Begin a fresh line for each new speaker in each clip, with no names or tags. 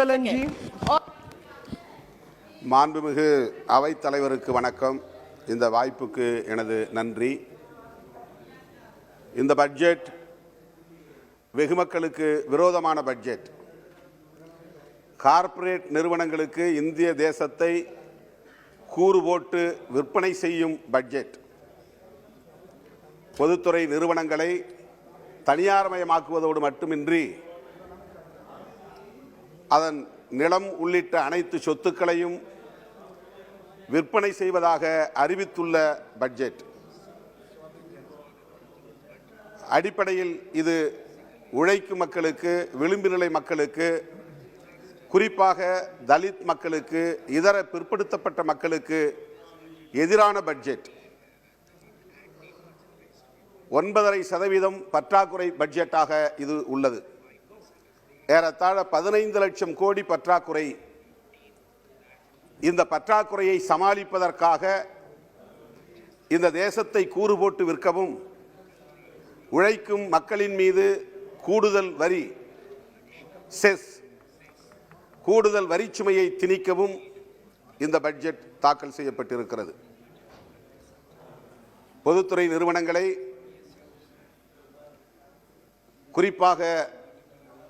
Sivalanji.
மாண்புமிகு அவைத் தலைவருக்கு வணக்கம். இந்த வாய்ப்புக்கு எனது நன்றி. இந்த பட்ஜெட் வெகுமக்களுக்கு விரோதமான பட்ஜெட். கார்ப்பரேட் நிறுவனங்களுக்கு இந்திய தேசத்தை கூறு போட்டு விற்பனை செய்யும் பட்ஜெட். பொதுத்துறை நிறுவனங்களை தனியார்மயமாக்குவதோடு மட்டுமின்றி அதன் நிலம் உள்ளிட்ட அனைத்து சொத்துக்களையும் விற்பனை செய்வதாக அறிவித்துள்ள பட்ஜெட். அடிப்படையில் இது உழைக்கும் மக்களுக்கு, விளிம்பு நிலை மக்களுக்கு, குறிப்பாக தலித் மக்களுக்கு, இதர பிற்படுத்தப்பட்ட மக்களுக்கு எதிரான பட்ஜெட். 9.5% பற்றாக்குறை பட்ஜெட்டாக இது உள்ளது. ஏறத்தாழ 15 லட்சம் கோடி பற்றாக்குறை. இந்த பற்றாக்குறையை சமாளிப்பதற்காக இந்த தேசத்தை கூறு போட்டு விற்கவும், உழைக்கும் மக்களின் மீது கூடுதல் வரி செஸ், கூடுதல் வரிச்சுமையை திணிக்கவும் இந்த பட்ஜெட் தாக்கல் செய்யப்பட்டிருக்கிறது. பொதுத்துறை நிறுவனங்களை, குறிப்பாக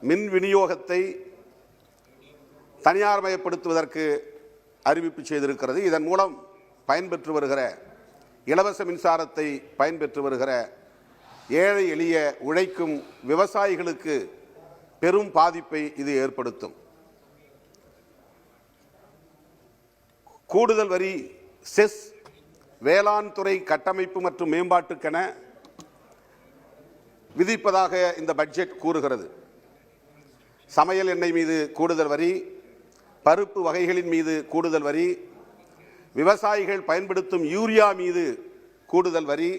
மின் விநியோகத்தை தனியார்மயப்படுத்துவதற்கு அறிவிப்பு செய்திருக்கிறது. இதன் மூலம் பயன்பெற்று வருகிற, இலவச மின்சாரத்தை பயன்பெற்று வருகிற ஏழை எளிய உழைக்கும் விவசாயிகளுக்கு பெரும் பாதிப்பை இது ஏற்படுத்தும். கூடுதல் வரி செஸ் வேளாண் துறை கட்டமைப்பு மற்றும் மேம்பாட்டுக்கென விதிப்பதாக இந்த பட்ஜெட் கூறுகிறது. சமையல் எண்ணெய் மீது கூடுதல் வரி, பருப்பு வகைகளின் மீது கூடுதல் வரி, விவசாயிகள் பயன்படுத்தும் யூரியா மீது கூடுதல் வரி,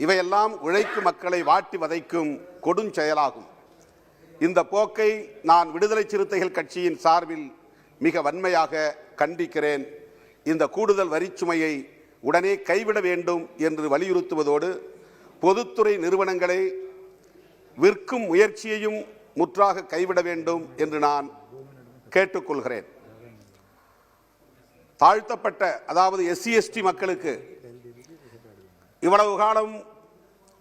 இவையெல்லாம் உழைக்கும் மக்களை வாட்டி வதைக்கும் கொடுஞ்செயலாகும். இந்த போக்கை நான் விடுதலை சிறுத்தைகள் கட்சியின் சார்பில் மிக வன்மையாக கண்டிக்கிறேன். இந்த கூடுதல் வரிச்சுமையை உடனே கைவிட வேண்டும் என்று வலியுறுத்துவதோடு, பொதுத்துறை நிறுவனங்களை விற்கும் முயற்சியையும் முற்றாக கைவிட வேண்டும் என்று நான் கேட்டுக்கொள்கிறேன். தாழ்த்தப்பட்ட, அதாவது SC/ST மக்களுக்கு இவ்வளவு காலம்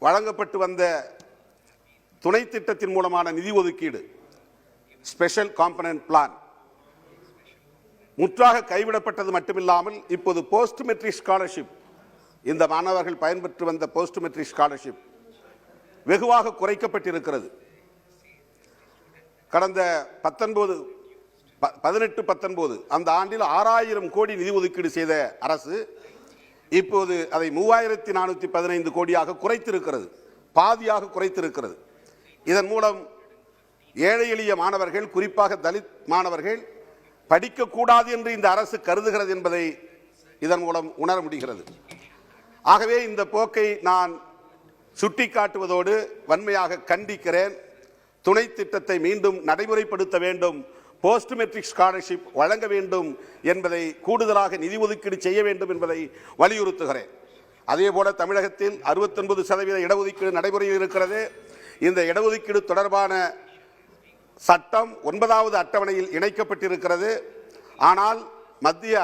வழங்கப்பட்டு வந்த துணை திட்டத்தின் மூலமான நிதி ஒதுக்கீடு, ஸ்பெஷல் காம்பனன்ட் பிளான், முற்றாக கைவிடப்பட்டது மட்டுமில்லாமல் இப்போது போஸ்ட் மெட்ரிக் ஸ்காலர்ஷிப், இந்த மாணவர்கள் பயன்பெற்று வந்த போஸ்ட் மெட்ரிக் ஸ்காலர்ஷிப் வெகுவாக குறைக்கப்பட்டிருக்கிறது. கடந்த 18-19 அந்த ஆண்டில் 6000 கோடி நிதி ஒதுக்கீடு செய்த அரசு இப்போது அதை 3415 கோடியாக குறைத்திருக்கிறது, பாதியாக குறைத்திருக்கிறது. இதன் மூலம் ஏழை எளிய மாணவர்கள், குறிப்பாக தலித் மாணவர்கள் படிக்கக்கூடாது என்று இந்த அரசு கருதுகிறது என்பதை இதன் மூலம் உணர முடிகிறது. ஆகவே இந்த போக்கை நான் சுட்டிக்காட்டுவதோடு வன்மையாக கண்டிக்கிறேன். துணை திட்டத்தை மீண்டும் நடைமுறைப்படுத்த வேண்டும், போஸ்ட் மெட்ரிக் ஸ்காலர்ஷிப் வழங்க வேண்டும் என்பதை, கூடுதலாக நிதி ஒதுக்கீடு செய்ய வேண்டும் என்பதை வலியுறுத்துகிறேன். அதேபோல தமிழகத்தில் 69% இடஒதுக்கீடு நடைமுறையில் இருக்கிறது. இந்த இடஒதுக்கீடு தொடர்பான சட்டம் 9வது அட்டவணையில் இணைக்கப்பட்டிருக்கிறது. ஆனால் மத்திய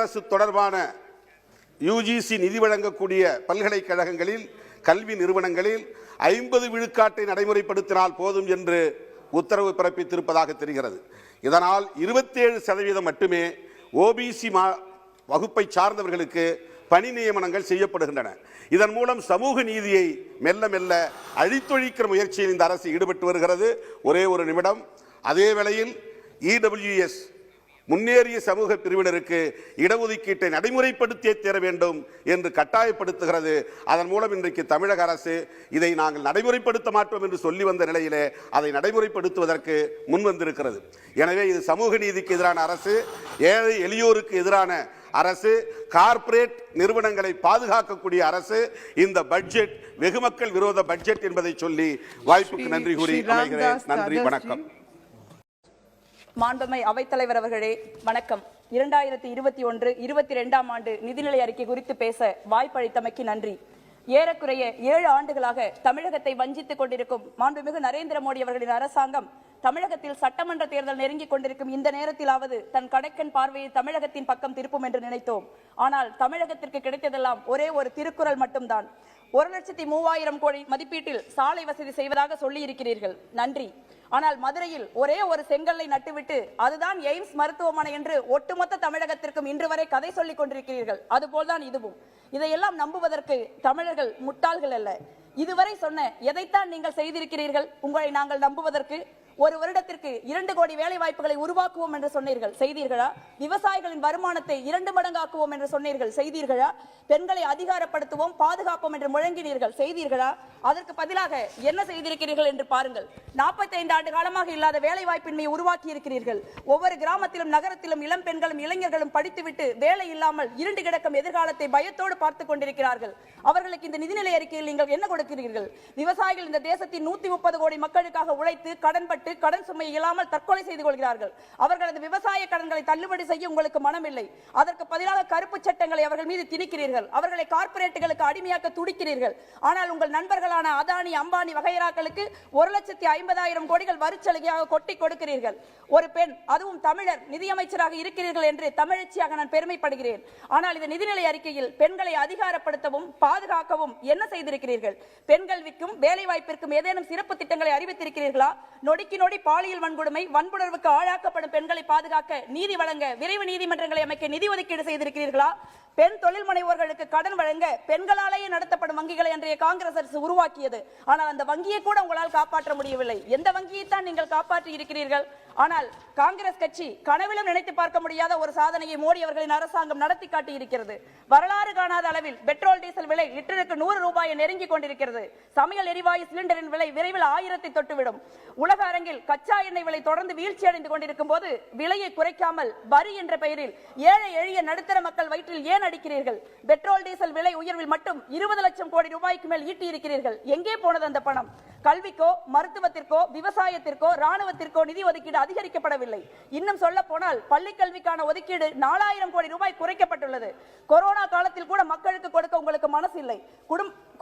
அரசு தொடர்பான UGC நிதி வழங்கக்கூடிய பல்கலைக்கழகங்களில், கல்வி நிறுவனங்களில் 50 விழுக்காட்டை நடைமுறைப்படுத்தினால் போதும் என்று உத்தரவு பிறப்பித்திருப்பதாக தெரிகிறது. இதனால் 27% மட்டுமே OBC வகுப்பை சார்ந்தவர்களுக்கு பணி நியமனங்கள் செய்யப்படுகின்றன. இதன் மூலம் சமூக நீதியை மெல்ல மெல்ல அழித்தொழிக்கிற முயற்சியில் இந்த அரசு ஈடுபட்டு வருகிறது. ஒரே ஒரு நிமிடம். அதே வேளையில் EWS முன்னேறிய சமூக பிரிவினருக்கு இடஒதுக்கீட்டை நடைமுறைப்படுத்தியே தீர வேண்டும் என்று கட்டாயப்படுத்துகிறது. அதன் மூலம் இன்றைக்கு தமிழக அரசு இதை நாங்கள் நடைமுறைப்படுத்த மாட்டோம் என்று சொல்லி வந்த நிலையிலே அதை நடைமுறைப்படுத்துவதற்கு முன்வந்திருக்கிறது. எனவே இது சமூக நீதிக்கு எதிரான அரசு, ஏழை எளியோருக்கு எதிரான அரசு, கார்ப்பரேட் நிறுவனங்களை பாதுகாக்கக்கூடிய அரசு. இந்த பட்ஜெட் வெகுமக்கள் விரோத பட்ஜெட் என்பதை சொல்லி வாய்ப்புக்கு நன்றி கூறி அமைகிறேன். நன்றி, வணக்கம்.
மாண்புமை அவைத்தலைவர் அவர்களே வணக்கம். 2021-22ஆம் ஆண்டு நிதிநிலை அறிக்கை குறித்து பேச வாய்ப்பளித்தமைக்கு நன்றி. ஏறக்குறைய 7 ஆண்டுகளாக தமிழகத்தை வஞ்சித்துக் கொண்டிருக்கும் மாண்புமிகு நரேந்திர மோடி அவர்களின் அரசாங்கம் தமிழகத்தில் சட்டமன்ற தேர்தல் நெருங்கிக் கொண்டிருக்கும் இந்த நேரத்திலாவது தன் கடைக்கன் பார்வையை தமிழகத்தின் பக்கம் திருப்பும் என்று நினைத்தோம். ஆனால் தமிழகத்திற்கு கிடைத்ததெல்லாம் ஒரே ஒரு திருக்குறள் மட்டும்தான். 1,03,000 கோடி மதிப்பீட்டில் சாலை வசதி செய்வதாக சொல்லி இருக்கிறீர்கள், நன்றி. ஆனால் மதுரையில் ஒரே ஒரு செங்கல்லை நட்டுவிட்டு அதுதான் எய்ம்ஸ் மருத்துவமனை என்று ஒட்டுமொத்த தமிழகத்திற்கும் இன்று வரை கதை சொல்லிக் கொண்டிருக்கிறீர்கள். அதுபோல்தான் இதுவும். இதையெல்லாம் நம்புவதற்கு தமிழர்கள் முட்டாள்கள் அல்ல. இதுவரை சொன்ன எதைத்தான் நீங்கள் செய்திருக்கிறீர்கள் உங்களை நாங்கள் நம்புவதற்கு? ஒரு வருடத்திற்கு 2 கோடி வேலை வாய்ப்புகளை உருவாக்குவோம் என்று சொன்னீர்கள், செய்தீர்களா? விவசாயிகளின் வருமானத்தை 2 மடங்காக்குவோம் என்று சொன்னீர்கள், செய்தீர்களா? பெண்களை அதிகாரப்படுத்துவோம், பாதுகாப்போம் என்று முழங்கினீர்கள், செய்தீர்களா? அதற்கு பதிலாக என்ன செய்திருக்கிறீர்கள் என்று பாருங்கள். 45 ஆண்டு காலமாக இல்லாத வேலை வாய்ப்பின்மையை உருவாக்கி இருக்கிறீர்கள். ஒவ்வொரு கிராமத்திலும் நகரத்திலும் இளம் பெண்களும் இளைஞர்களும் படித்துவிட்டு வேலை இல்லாமல் இருண்டு கிடக்கும் எதிர்காலத்தை பயத்தோடு பார்த்துக் கொண்டிருக்கிறார்கள். அவர்களுக்கு இந்த நிதிநிலை அறிக்கையில் நீங்கள் என்ன கொடுக்கிறீர்கள்? விவசாயிகள் இந்த தேசத்தின் 130 கோடி மக்களுக்காக உழைத்து கடன்பட்டு கடன் சுமை இல்லாமல் தற்கொலை செய்து கொள்கிறார்கள். அவர்களது விவசாய கடன்களை தள்ளுபடி செய்ய உங்களுக்கு மனமில்லை. அதற்கு பதிலாக கருப்பு சட்டங்களை அவர்கள் மீது திணிக்கிறீர்கள். அவர்களை கார்ப்பரேட்டுகளுக்கு அடிமையாக்க துடிக்கிறீர்கள். ஆனால் உங்கள் நண்பர்களான அதானி, அம்பானி வகையறாக்களுக்கு 1,50,000 கோடிகள் வரிச்சலுகையாக கொட்டி கொடுக்கிறீர்கள். ஒரு பெண், அதுவும் தமிழர், நிதியமைச்சராக இருக்கிறீர்கள் என்று தமிழச்சியாக நான் பெருமைப்படுகிறேன். ஆனால் இந்த நிதிநிலை அறிக்கையில் பெண்களை அதிகாரப்படுத்தவும் பாதுகாக்கவும் என்ன செய்திருக்கிறீர்கள்? பெண் கல்விக்கும் வேலை வாய்ப்பிற்கும் ஏதேனும் சிறப்பு திட்டங்களை அறிவித்திருக்கிறீர்களா? நொடிக்கு நொடி பாலியல் வன்கொடுமை, வன்புணர்வுக்கு ஆளாக்கப்படும் பெண்களை பாதுகாக்க நீதி வழங்க விரைவு நீதிமன்றங்களை அமைக்க நிதி ஒதுக்கீடு செய்திருக்கிறீர்களா? பெண் தொழில் முனைவோர்களுக்கு கடன் வழங்க பெண்களாலேயே நடத்தப்படும் வங்கிகளை அன்றைய காங்கிரஸ் அரசு உருவாக்கியது. ஆனால் அந்த வங்கியை கூட உங்களால் காப்பாற்ற முடியவில்லை. எந்த வங்கியை தான் நீங்கள் காப்பாற்றி இருக்கிறீர்கள்? ஆனால் காங்கிரஸ் கட்சி கனவிலும் நினைத்து பார்க்க முடியாத ஒரு சாதனையை மோடி அவர்களின் அரசாங்கம் நடத்தி காட்டி இருக்கிறது. வரலாறு காணாத அளவில் பெட்ரோல் டீசல் விலை லிட்டருக்கு 100 ரூபாயை நெருங்கிக் கொண்டிருக்கிறது. சமையல் எரிவாயு சிலிண்டரின் விலை விரைவில் 1000 தொட்டுவிடும். உலக அரங்கில் கச்சா எண்ணெய் விலை தொடர்ந்து வீழ்ச்சி அடைந்து கொண்டிருக்கும் போது விலையை குறைக்காமல் வரி என்ற பெயரில் ஏழை எளிய நடுத்தர மக்கள் வயிற்றில் ஏன் அடிக்கிறீர்கள்? பெட்ரோல் டீசல் விலை உயர்வில் மட்டும் 20 லட்சம் கோடி ரூபாய்க்கு மேல் ஈட்டி இருக்கிறீர்கள். எங்கே போனது அந்த பணம்? கல்விக்கோ, மருத்துவத்திற்கோ, விவசாயத்திற்கோ, ராணுவத்திற்கோ நிதி ஒதுக்கீடு அதிகரிக்கப்படவில்லை. இன்னும் சொல்ல போனால் பள்ளி கல்விக்கான ஒதுக்கீடு 4000 கோடி ரூபாய் குறைக்கப்பட்டுள்ளது. கொரோனா காலத்தில் கூட மக்களுக்கு கொடுக்க உங்களுக்கு மனசு இல்லை.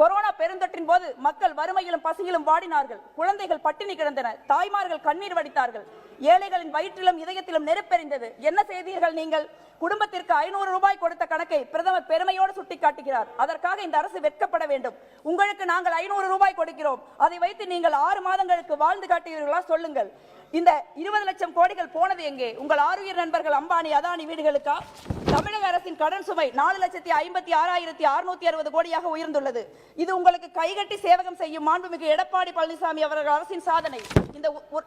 கொரோனா பெருந்தொற்றின் போது மக்கள் வறுமையிலும் பசியிலும் வாடினார்கள். குழந்தைகள் பட்டினி கிடந்தனர். தாய்மார்கள் கண்ணீர் வடித்தார்கள். ஏழைகளின் வயிற்றிலும் இதயத்திலும் நெருப்பெறிந்தது. என்ன செய்தீர்கள் நீங்கள்? குடும்பத்திற்கு 500 ரூபாய் கொடுத்த கணக்கை பிரதமர் பெருமையோடு சுட்டிக்காட்டுகிறார். அதற்காக இந்த அரசு வெட்கப்பட வேண்டும். உங்களுக்கு நாங்கள் 500 ரூபாய் கொடுக்கிறோம், அதை வைத்து நீங்கள் 6 மாதங்களுக்கு வாழ்ந்து காட்டுகிறீர்களா? சொல்லுங்கள். இந்த 20 லட்சம் கோடிகள் போனது எங்கே? உங்கள் ஆறுயிர் நண்பர்கள் அம்பானி, அதானி வீடுகளுக்கா? தமிழக அரசின் கடன் சுமை 4,56,660 கோடியாக உயர்ந்துள்ளது. இது உங்களுக்கு கைகட்டி சேவகம் செய்யும் மாண்புமிகு எடப்பாடி பழனிசாமி அவர்கள் அரசின் சாதனை.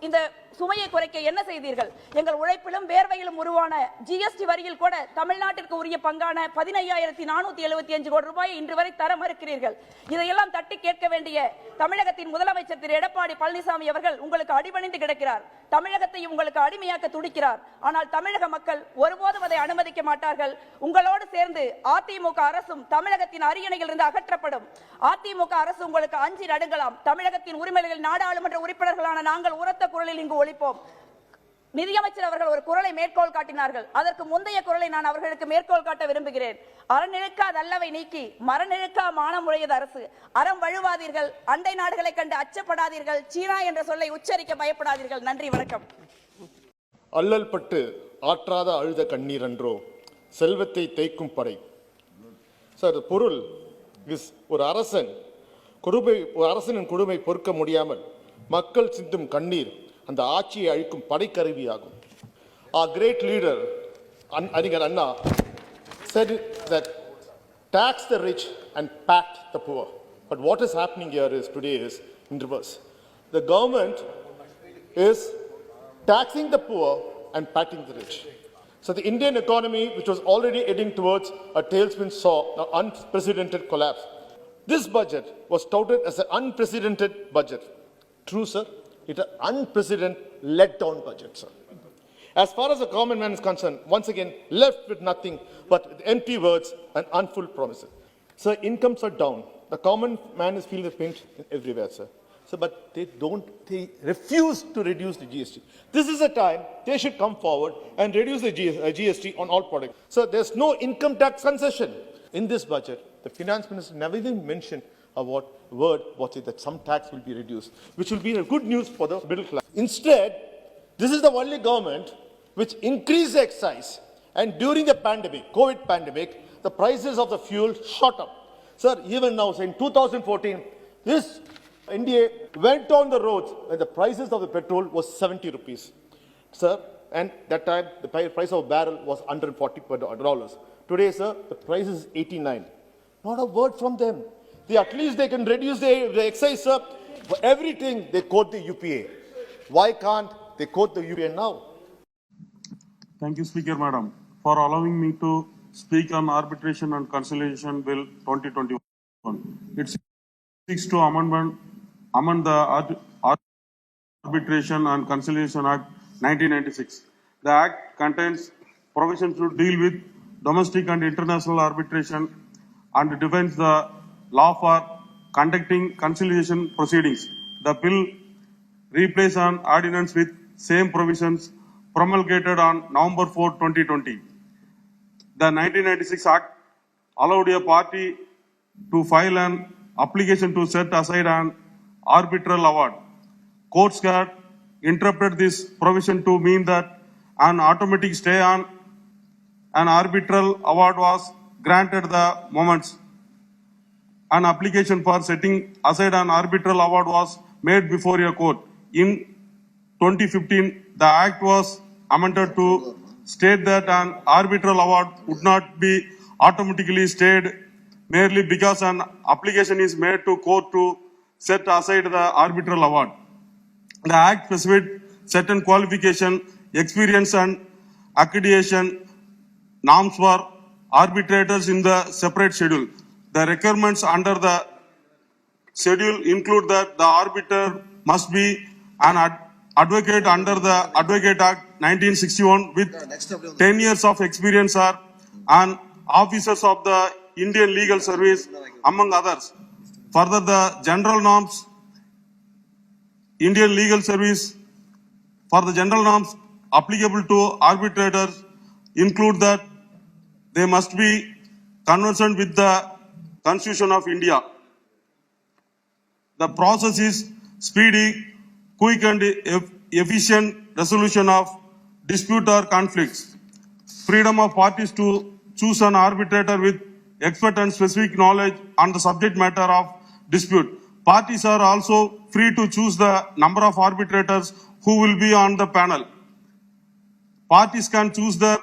இந்த சுமையை குறைக்க என்ன செய்தீர்கள்? எங்கள் உழைப்பிலும் வேர்வையிலும் உருவான ஜிஎஸ்டி வரியில் கூட தமிழ்நாட்டிற்கு உரிய பங்கான 15,475 கோடி ரூபாயை இன்று வரை தர மறுக்கிறீர்கள். இதையெல்லாம் தட்டி கேட்க வேண்டிய தமிழகத்தின் முதலமைச்சர் திரு எடப்பாடி பழனிசாமி அவர்கள் உங்களுக்கு அடிபணிந்து கிடக்கிறார். தமிழகத்தை உங்களுக்கு அடிமையாக்க துடிக்கிறார். ஆனால் தமிழக மக்கள் ஒருபோதும் அதை அனுமதிக்க மாட்டார்கள். உங்களோடு சேர்ந்து அதிமுக அரசும் தமிழகத்தின் அரியணையில் இருந்து அகற்றப்படும். அதிமுக அரசு உங்களுக்கு அஞ்சி நடுங்கலாம். தமிழகத்தின் உரிமைகள் நாடாளுமன்ற உறுப்பினர்களான நாங்கள் உரத்த குரலில் இங்கு ஒலிப்போம். நிதியமைச்சர் அவர்கள் ஒரு குரலை மேற்கோள் காட்டினார்கள். அதற்கு முந்தைய குரலை நான் அவர்களுக்கு மேற்கோள் காட்ட விரும்புகிறேன். அறநிழுக்காத அல்லவை நீக்கி மரநிழுக்கா மானம் உடையது அரசு. அறம் வழுவாதீர்கள், அண்டை நாடுகளை கண்டு அச்சப்படாதீர்கள், சீனா என்ற சொல்லை உச்சரிக்க பயப்படாதீர்கள். நன்றி, வணக்கம்.
அல்லல் பட்டு ஆற்றாத அழுத கண்ணீர் அன்றோ செல்வத்தை தேய்க்கும் படை. சார், பொருள் ஒரு அரசனின் கொடுமை பொறுக்க முடியாமல் மக்கள் சிந்தும் கண்ணீர் அந்த ஆட்சியை அழிக்கும் படைக்கருவியாகும். Our great leader, அறிஞர் அண்ணா, said that tax the rich and pat the poor. But what is happening here today is in reverse. The government is taxing the poor and patting the rich. So the Indian economy, which was already heading towards a tailspin, saw an unprecedented collapse. This budget was touted as an unprecedented budget. True, sir? It's an unprecedented let-down budget, sir. As far as the common man is concerned, once again, left with nothing but empty words and unfulfilled promises. Sir, incomes are down. The common man is feeling the pinch everywhere, sir. So, but they refuse to reduce the GST. This is a time they should come forward and reduce the GST on all products. So, there's no income tax concession. In this budget, the finance minister never even mentioned that some tax will be reduced, which will be a good news for the middle class. Instead, this is the only government which increased the excise, and during the pandemic, COVID pandemic, the prices of the fuel shot up. Sir, even now, in 2014, this India went on the roads when the prices of the petrol was 70 rupees. Sir, and that time the price of a barrel was $140. Today, sir, the price is 89. Not a word from them. At least they can reduce the excise, sir. For everything, they quote the UPA. Why can't they quote the UPA now?
Thank you, Speaker Madam, for allowing me to speak on Arbitration and Conciliation Bill 2021. It seeks to amend the Arbitration and Conciliation Act 1996. The Act contains provisions to deal with domestic and international arbitration and defines the law for conducting conciliation proceedings. The bill replaces an ordinance with same provisions promulgated on November 4, 2020. The 1996 Act allowed a party to file an application to set aside an arbitral award. Courts had interpreted this provision to mean that an automatic stay on an arbitral award was granted the moment an application for setting aside an arbitral award was made before a court. In 2015, the Act was amended to state that an arbitral award would not be automatically stayed merely because an application is made to court to set aside the arbitral award. The Act specified certain qualification, experience and accreditation norms for arbitrators in the separate schedule. The requirements under the schedule include that the arbiter must be an advocate under the Advocate Act 1961 with 10 years of experience or an officers of the Indian Legal Service, among others. Further, the general norms Indian Legal Service for the general norms applicable to arbitrators include that they must be conversant with the Constitution of India. The process is speedy, quick and efficient resolution of dispute or conflicts. Freedom of parties to choose an arbitrator with expert and specific knowledge on the subject matter of dispute. Parties are also free to choose the number of arbitrators who will be on the panel. Parties can choose the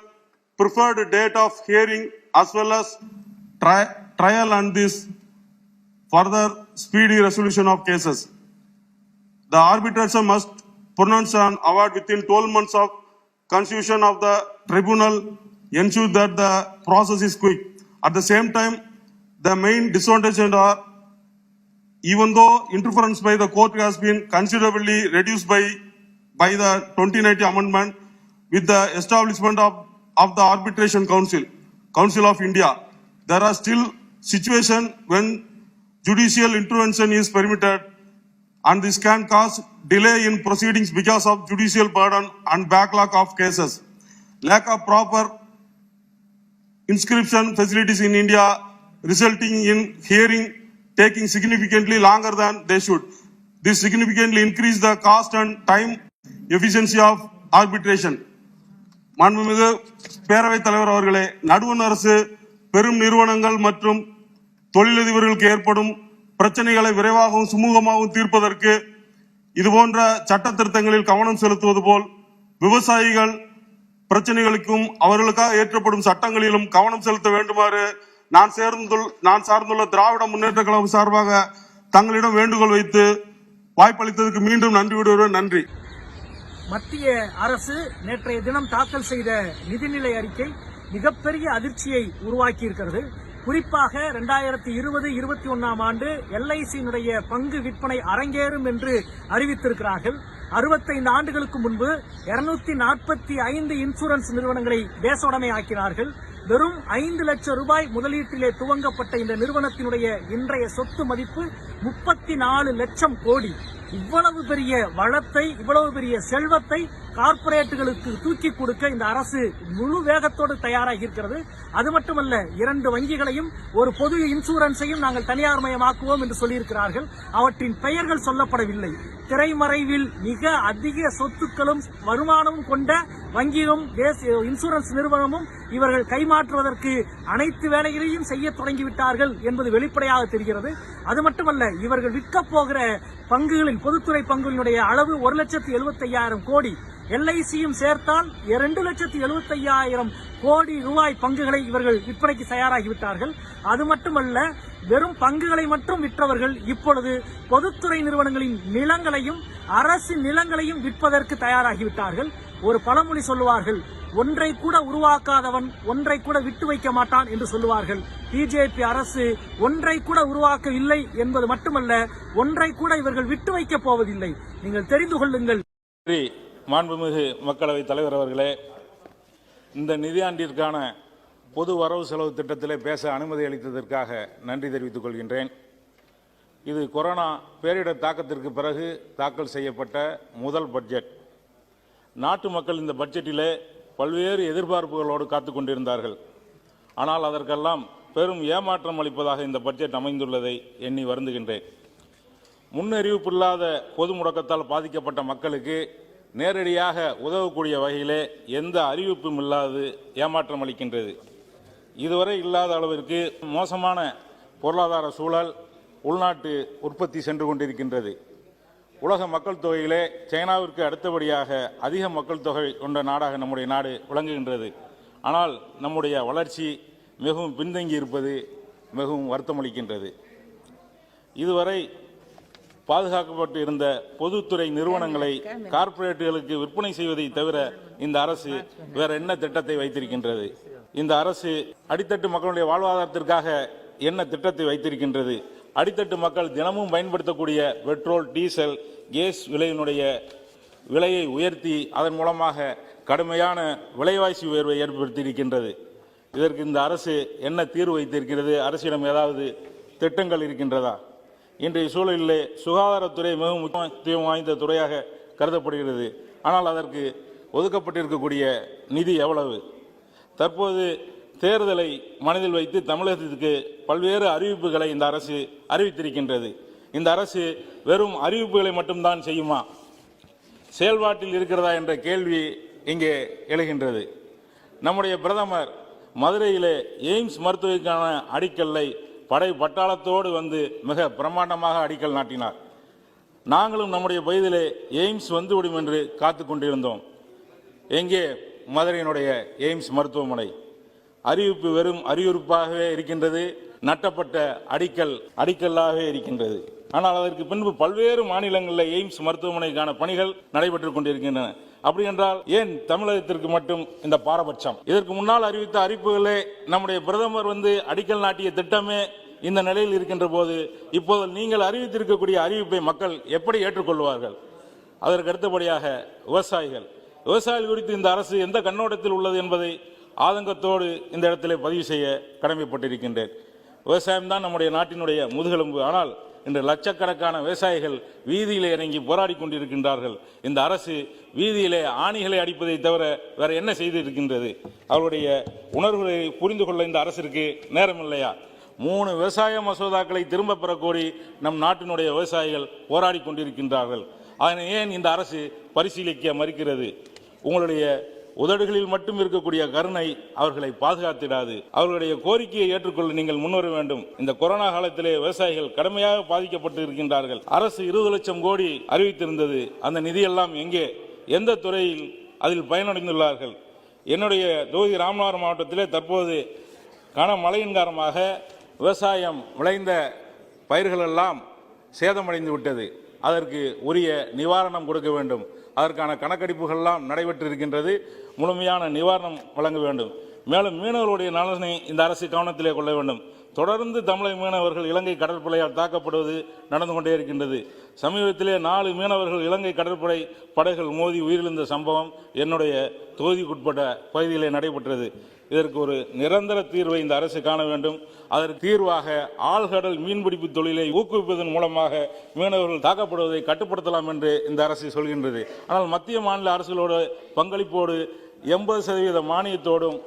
preferred date of hearing as well as trial and this further speedy resolution of cases. The arbitration must pronounce an award within 12 months of constitution of the tribunal, ensure that the process is quick. At the same time, the main disadvantages are, even though interference by the court has been considerably reduced by the 2090 amendment with the establishment of the Arbitration Council of India, there are still situations when judicial intervention is permitted, and this can cause delay in proceedings because of judicial burden and backlog of cases. Lack of proper inscription facilities in India resulting in hearing taking significantly longer than they should. This significantly increase the cost and time efficiency of arbitration. மாண்புமிகு பேரவைத் தலைவர் அவர்களே, நடுவண் அரசு பெரும் நிறுவனங்கள் மற்றும் தொழிலதிபர்களுக்கு ஏற்படும் பிரச்சனைகளை விரைவாகவும் சுமூகமாகவும் தீர்ப்பதற்கு இதுபோன்ற சட்ட திருத்தங்களில் கவனம் செலுத்துவது போல் விவசாயிகள் பிரச்சனைகளுக்கும் அவர்களுக்காக ஏற்றப்படும் சட்டங்களிலும் கவனம் செலுத்த வேண்டுமாறு நான் சார்ந்துள்ள திராவிட முன்னேற்ற கழகம் சார்பாக தங்களிடம் வேண்டுகோள் வைத்து வாய்ப்பளித்ததற்கு மீண்டும் நன்றி விடுகிறேன். நன்றி.
மத்திய அரசு நேற்றைய தினம் தாக்கல் செய்த நிதிநிலை அறிக்கை மிகப்பெரிய அதிர்ச்சியை உருவாக்கி இருக்கிறது. குறிப்பாக 2020-21 ஆண்டு LIC-னுடைய பங்கு விற்பனை அரங்கேறும் என்று அறிவித்திருக்கிறார்கள். 65 ஆண்டுகளுக்கு முன்பு 245 இன்சூரன்ஸ் நிறுவனங்களை தேசோடமை ஆக்கினார்கள். வெறும் 5 லட்சம் ரூபாய் முதலீட்டிலே துவங்கப்பட்ட இந்த நிறுவனத்தினுடைய இன்றைய சொத்து மதிப்பு 34 லட்சம் கோடி. இவ்வளவு பெரிய வளத்தை, இவ்வளவு பெரிய செல்வத்தை கார்ப்பரேட்டுகளுக்கு தூக்கி கொடுக்க இந்த அரசு முழு வேகத்தோடு தயாராகி இருக்கிறது. அது மட்டுமல்ல, 2 வங்கிகளையும் ஒரு பொது இன்சூரன்ஸையும் நாங்கள் தனியார் மயமாக்குவோம் என்று சொல்லியிருக்கிறார்கள். அவற்றின் பெயர்கள் சொல்லப்படவில்லை. திரைமறைவில் மிக அதிக சொத்துக்களும் வருமானமும் கொண்ட வங்கியும் இன்சூரன்ஸ் நிறுவனமும் இவர்கள் கைமாற்றுவதற்கு அனைத்து வேலைகளையும் செய்ய தொடங்கிவிட்டார்கள் என்பது வெளிப்படையாக தெரிகிறது. அது மட்டுமல்ல, இவர்கள் விற்கப் போகிற பங்குகளின், பொதுத்துறை பங்குகளினுடைய அளவு 1,75,000 கோடி. LICயும் சேர்த்தால் 2,75,000 கோடி ரூபாய் பங்குகளை இவர்கள் விற்பனைக்கு தயாராகிவிட்டார்கள். அது மட்டுமல்ல, வெறும் பங்குகளை மட்டும் விற்றவர்கள் இப்பொழுது பொதுத்துறை நிறுவனங்களின் நிலங்களையும் அரசு நிலங்களையும் விற்பதற்கு தயாராகிவிட்டார்கள். ஒரு பழமொழி சொல்லுவார்கள், ஒன்றை கூட உருவாக்காதவன் ஒன்றை கூட விட்டு வைக்க மாட்டான் என்று சொல்லுவார்கள். பிஜேபி அரசு ஒன்றை கூட உருவாக்கவில்லை என்பது மட்டுமல்ல, ஒன்றை கூட இவர்கள் விட்டு வைக்கப் போவதில்லை. நீங்கள் தெரிந்து கொள்ளுங்கள்.
மாண்புமிகு மக்களவைத் தலைவர் அவர்களே, இந்த நிதியாண்டிற்கான பொது வரவு செலவு திட்டத்திலே பேச அனுமதி அளித்ததற்காக நன்றி தெரிவித்துக் கொள்கின்றேன். இது கொரோனா பேரிடர் தாக்கத்திற்கு பிறகு தாக்கல் செய்யப்பட்ட முதல் பட்ஜெட். நாட்டு மக்கள் இந்த பட்ஜெட்டிலே பல்வேறு எதிர்பார்ப்புகளோடு காத்துக் கொண்டிருந்தார்கள். ஆனால் அதற்கெல்லாம் பெரும் ஏமாற்றம் அளிப்பதாக இந்த பட்ஜெட் அமைந்துள்ளதை எண்ணி வருந்துகின்றேன். முன்னறிவிப்பில்லாத பொது முடக்கத்தால் பாதிக்கப்பட்ட மக்களுக்கு நேரடியாக உதவக்கூடிய வகையிலே எந்த அறிவிப்பும் இல்லாது ஏமாற்றம் அளிக்கின்றது. இதுவரை இல்லாத அளவிற்கு மோசமான பொருளாதார சூழல் உள்நாட்டு உற்பத்தி சென்று கொண்டிருக்கின்றது. உலக மக்கள் தொகையிலே சைனாவிற்கு அடுத்தபடியாக அதிக மக்கள் தொகை கொண்ட நாடாக நம்முடைய நாடு விளங்குகின்றது. ஆனால் நம்முடைய வளர்ச்சி மிகவும் பின்தங்கி இருப்பது மிகவும் வருத்தமளிக்கின்றது. இதுவரை பாதுகாக்கப்பட்டு இருந்த பொதுத்துறை நிறுவனங்களை கார்ப்பரேட்டுகளுக்கு விற்பனை செய்வதை தவிர இந்த அரசு வேற என்ன திட்டத்தை வைத்திருக்கின்றது? இந்த அரசு அடித்தட்டு மக்களுடைய வாழ்வாதாரத்திற்காக என்ன திட்டத்தை வைத்திருக்கின்றது? அடித்தட்டு மக்கள் தினமும் பயன்படுத்தக்கூடிய பெட்ரோல், டீசல், கேஸ் விலையினுடைய விலையை உயர்த்தி அதன் மூலமாக கடுமையான விலைவாசி உயர்வை ஏற்படுத்தியிருக்கின்றது. இதற்கு இந்த அரசு என்ன தீர்வு வைத்திருக்கிறது? அரசிடம் ஏதாவது திட்டங்கள் இருக்கின்றதா? இன்றைய சூழலிலே சுகாதாரத்துறை மிகவும் முக்கியத்துவம் வாய்ந்த துறையாக கருதப்படுகிறது. ஆனால் அதற்கு ஒதுக்கப்பட்டிருக்கக்கூடிய நிதி எவ்வளவு? தற்போது தேர்தலை மனதில் வைத்து தமிழகத்திற்கு பல்வேறு அறிவிப்புகளை இந்த அரசு அறிவித்திருக்கின்றது. இந்த அரசு வெறும் அறிவிப்புகளை மட்டும்தான் செய்யுமா? செயல்பாட்டில் இருக்கிறதா என்ற கேள்வி இங்கே எழுகின்றது. நம்முடைய பிரதமர் மதுரையிலே எய்ம்ஸ் மருத்துவமனைக்கான அடிக்கல்லை படை பட்டாளத்தோடு வந்து மிக பிரம்மாண்டமாக அடிக்கல் நாட்டினார். நாங்களும் நம்முடைய பகுதியிலே எய்ம்ஸ் வந்துவிடும் என்று காத்து கொண்டிருந்தோம். எங்கே மதுரையினுடைய எய்ம்ஸ் மருத்துவமனை? அறிவிப்பு வெறும் அறிவிப்பாகவே இருக்கின்றது. நட்டப்பட்ட அடிக்கல்லாகவே இருக்கின்றது. ஆனால் அதற்கு பின்பு பல்வேறு மாநிலங்களில் எய்ம்ஸ் மருத்துவமனைக்கான பணிகள் நடைபெற்றுக் கொண்டிருக்கின்றன. அப்படி என்றால் ஏன் தமிழகத்திற்கு மட்டும் இந்த பாரபட்சம்? இதற்கு முன்னால் அறிவித்த அறிவிப்புகளே, நம்முடைய பிரதமர் வந்து அடிக்கல் நாட்டிய திட்டமே இந்த நிலையில் இருக்கின்ற போது இப்போது நீங்கள் அறிவித்திருக்கக்கூடிய அறிவிப்பை மக்கள் எப்படி ஏற்றுக்கொள்வார்கள்? அதற்கு அடுத்தபடியாக விவசாயிகள் குறித்து இந்த அரசு எந்த கண்ணோட்டத்தில் உள்ளது என்பதை ஆதங்கத்தோடு இந்த இடத்திலே பதிவு செய்ய கடமைப்பட்டிருக்கின்றேன். விவசாயம்தான் நம்முடைய நாட்டினுடைய முதுகெலும்பு. ஆனால் இன்று லட்சக்கணக்கான விவசாயிகள் வீதியிலே இறங்கி போராடி கொண்டிருக்கின்றார்கள். இந்த அரசு வீதியிலே ஆணிகளை அடிப்பதை தவிர வேற என்ன செய்திருக்கின்றது? அவருடைய உணர்வுகளை புரிந்து கொள்ள இந்த அரசிற்கு நேரம் இல்லையா? 3 விவசாய மசோதாக்களை திரும்ப பெற கோரி நம் நாட்டினுடைய விவசாயிகள் போராடி கொண்டிருக்கின்றார்கள். அதனை ஏன் இந்த அரசு பரிசீலிக்க மறுக்கிறது? உங்களுடைய உதடுகளில் மட்டும் இருக்கக்கூடிய கருணை அவர்களை பாதுகாத்திடாது. அவர்களுடைய கோரிக்கையை ஏற்றுக்கொள்ள நீங்கள் முன்வர வேண்டும். இந்த கொரோனா காலத்திலே விவசாயிகள் கடுமையாக பாதிக்கப்பட்டு இருக்கின்றார்கள். அரசு 20 லட்சம் கோடி அறிவித்திருந்தது. அந்த நிதியெல்லாம் எங்கே? எந்த துறையில் அதில் பயனடைந்துள்ளார்கள்? என்னுடைய தொகுதி ராமநாதபுரம் மாவட்டத்திலே தற்போது கனமழையின் காரணமாக விவசாயம் விளைந்த பயிர்கள் எல்லாம் சேதமடைந்து விட்டது. அதற்கு உரிய நிவாரணம் கொடுக்க வேண்டும். அதற்கான கணக்கெடுப்புகள்லாம் நடைபெற்றிருக்கின்றது. முழுமையான நிவாரணம் வழங்க வேண்டும். மேலும் மீனவர்களுடைய நலனை இந்த அரசு கவனத்திலே கொள்ள வேண்டும். தொடர்ந்து தமிழக மீனவர்கள் இலங்கை கடற்படையால் தாக்கப்படுவது நடந்து கொண்டே இருக்கின்றது. சமீபத்திலே 4 மீனவர்கள் இலங்கை கடற்படை படைகள் மோதி உயிரிழந்த சம்பவம் என்னுடைய தொகுதிக்குட்பட்ட பகுதியிலே நடைபெற்றது. இதற்கு ஒரு நிரந்தர தீர்வை இந்த அரசு காண வேண்டும். அதற்கு தீர்வாக ஆழ்கடல் மீன்பிடிப்பு தொழிலை ஊக்குவிப்பதன் மூலமாக மீனவர்கள் தாக்கப்படுவதை கட்டுப்படுத்தலாம் என்று இந்த அரசு சொல்கின்றது. ஆனால் மத்திய மாநில அரசுகளோட பங்களிப்போடு 80% மானியத்தோடும்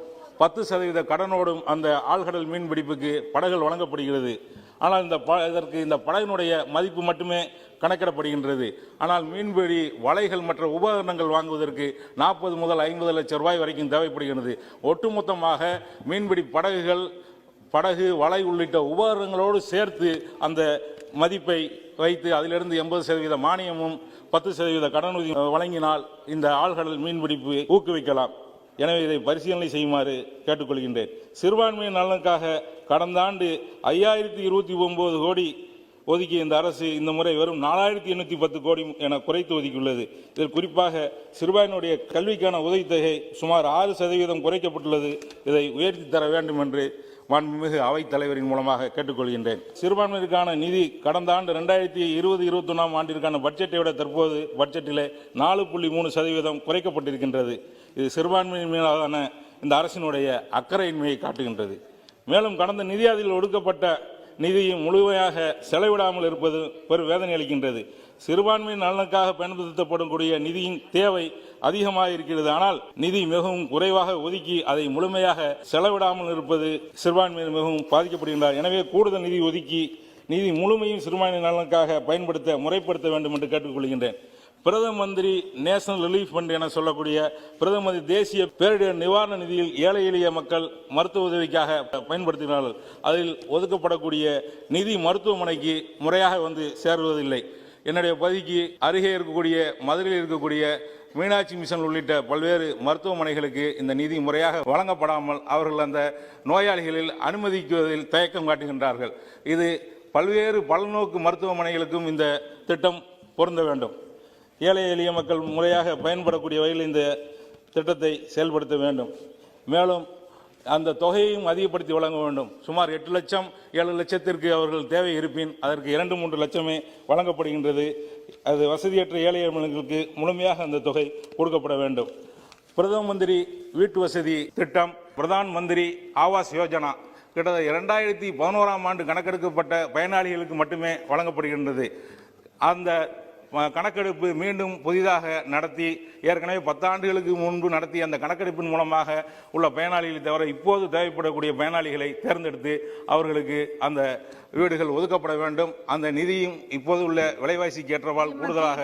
10% கடனோடும் அந்த ஆழ்கடல் மீன்பிடிப்புக்கு படகுகள் வழங்கப்படுகிறது. ஆனால் இதற்கு இந்த படகினுடைய மதிப்பு மட்டுமே கணக்கிடப்படுகின்றது. ஆனால் மீன்பிடி வலைகள் மற்ற உபகரணங்கள் வாங்குவதற்கு 40 முதல் 50 லட்சம் ரூபாய் வரைக்கும் தேவைப்படுகிறது. ஒட்டுமொத்தமாக மீன்பிடி படகு வலை உள்ளிட்ட உபகரணங்களோடு சேர்த்து அந்த மதிப்பை வைத்து அதிலிருந்து 80% மானியமும் 10% கடனுதவி வழங்கினால் இந்த ஆழ்கடல் மீன்பிடிப்பு ஊக்குவிக்கலாம். எனவே இதை பரிசீலனை செய்யுமாறு கேட்டுக்கொள்கின்றேன். சிறுபான்மையின் நலனுக்காக கடந்த ஆண்டு 5029 கோடி ஒதுக்கிய இந்த அரசு இந்த முறை வெறும் 4810 கோடி என குறைத்து ஒதுக்கியுள்ளது. இதில் குறிப்பாக சிறுபான்மையினுடைய கல்விக்கான உதவித்தொகை சுமார் 6% குறைக்கப்பட்டுள்ளது. இதை உயர்த்தி தர வேண்டும் என்று மாண்புமிகு அவைத் தலைவரின் மூலமாக கேட்டுக்கொள்கின்றேன். சிறுபான்மையினருக்கான நிதி கடந்த ஆண்டு 2020-21 ஆண்டிற்கான பட்ஜெட்டை விட தற்போது பட்ஜெட்டிலே 4.3% குறைக்கப்பட்டிருக்கின்றது. இது சிறுபான்மையின் மீதான இந்த அரசினுடைய அக்கறையின்மையை காட்டுகின்றது. மேலும் கடந்த நிதியாண்டில் ஒதுக்கப்பட்ட நிதியை முழுமையாக செலவிடாமல் இருப்பது பெரும் வேதனை அளிக்கின்றது. சிறுபான்மையின் நலனுக்காக பயன்படுத்தப்படக்கூடிய நிதியின் தேவை அதிகமாக இருக்கிறது. ஆனால் நிதி மிகவும் குறைவாக ஒதுக்கி அதை முழுமையாக செலவிடாமல் இருப்பது சிறுபான்மையினர் மிகவும் பாதிக்கப்படுகின்றனர். எனவே கூடுதல் நிதி ஒதுக்கி நிதி முழுமையும் சிறுபான்மையின் நலனுக்காக முறைப்படுத்த வேண்டும் என்று கேட்டுக்கொள்கின்றேன். பிரதம மந்திரி நேஷனல் ரிலீஃப் ஃபண்ட் என சொல்லக்கூடிய பிரதம மந்திரி தேசிய பேரிடர் நிவாரண நிதியில் ஏழை எளிய மக்கள் மருத்துவ உதவிக்காக பயன்படுத்தினார்கள். அதில் ஒதுக்கப்படக்கூடிய நிதி மருத்துவமனைக்கு முறையாக வந்து சேருவதில்லை. என்னுடைய பகுதிக்கு அருகே இருக்கக்கூடிய மதுரையில் இருக்கக்கூடிய மீனாட்சி மிஷன் உள்ளிட்ட பல்வேறு மருத்துவமனைகளுக்கு இந்த நிதி முறையாக வழங்கப்படாமல் அவர்கள் அந்த நோயாளிகளில் அனுமதிக்குவதில் தயக்கம் காட்டுகின்றார்கள். இது பல்வேறு பல்நோக்கு மருத்துவமனைகளுக்கும் இந்த திட்டம் பொருந்த வேண்டும். ஏழை எளிய மக்கள் முறையாக பயன்படக்கூடிய வகையில் இந்த திட்டத்தை செயல்படுத்த வேண்டும். மேலும் அந்த தொகையையும் அதிகப்படுத்தி வழங்க வேண்டும். சுமார் 8 லட்சம் 7 லட்சத்திற்கு அவர்கள் தேவை இருப்பின் அதற்கு 2-3 லட்சமே வழங்கப்படுகின்றது. அது வசதியற்ற ஏழை மக்களுக்கு முழுமையாக அந்த தொகை கொடுக்கப்பட வேண்டும். பிரதம மந்திரி வீட்டு வசதி திட்டம், பிரதான் மந்திரி ஆவாஸ் யோஜனா கிட்டத்தட்ட 2011 ஆண்டு கணக்கெடுக்கப்பட்ட பயனாளிகளுக்கு மட்டுமே வழங்கப்படுகின்றது. அந்த கணக்கெடுப்பு மீண்டும் புதிதாக நடத்தி ஏற்கனவே 10 ஆண்டுகளுக்கு முன்பு நடத்திய அந்த கணக்கெடுப்பின் மூலமாக உள்ள பயனாளிகளை தவிர இப்போது தேவைப்படக்கூடிய பயனாளிகளை தேர்ந்தெடுத்து அவர்களுக்கு அந்த வீடுகள் ஒதுக்கப்பட வேண்டும். அந்த நிதியும் இப்போது உள்ள விலைவாசிக்கு ஏற்றவால் கூடுதலாக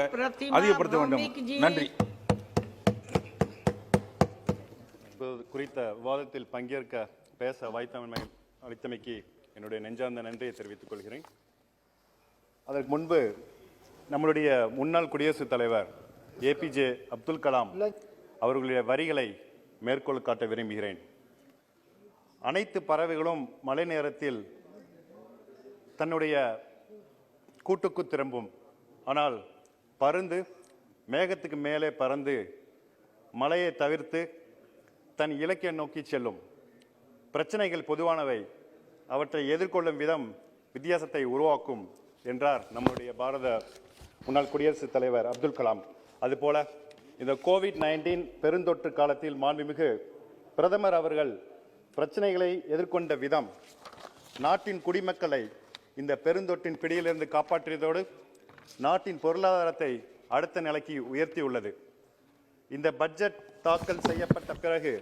அதிகப்படுத்த வேண்டும். நன்றி.
குறித்த விவாதத்தில் பங்கேற்க பேச அளித்தமைக்கு என்னுடைய நெஞ்சார்ந்த நன்றியை தெரிவித்துக் கொள்கிறேன். அதற்கு முன்பு நம்மளுடைய முன்னாள் குடியரசுத் தலைவர் APJ அப்துல் கலாம் அவர்களுடைய வரிகளை மேற்கோள் காட்ட விரும்புகிறேன். அனைத்து பறவைகளும் மழை நேரத்தில் தன்னுடைய கூட்டுக்கு திரும்பும். ஆனால் பருந்து மேகத்துக்கு மேலே பறந்து மழையை தவிர்த்து தன் இலக்கை நோக்கி செல்லும். பிரச்சனைகள் பொதுவானவை, அவற்றை எதிர்கொள்ளும் விதம் வித்தியாசத்தை உருவாக்கும் என்றார் நம்முடைய பாரத முன்னாள் குடியரசுத் தலைவர் அப்துல் கலாம். அதுபோல இந்த கோவிட்-19 பெருந்தொற்று காலத்தில் மாண்புமிகு பிரதமர் அவர்கள் பிரச்சனைகளை எதிர்கொண்ட விதம் நாட்டின் குடிமக்களை இந்த பெருந்தொற்றின் பிடியிலிருந்து காப்பாற்றியதோடு நாட்டின் பொருளாதாரத்தை அடுத்த நிலைக்கு உயர்த்தியுள்ளது. இந்த பட்ஜெட் தாக்கல் செய்யப்பட்ட பிறகு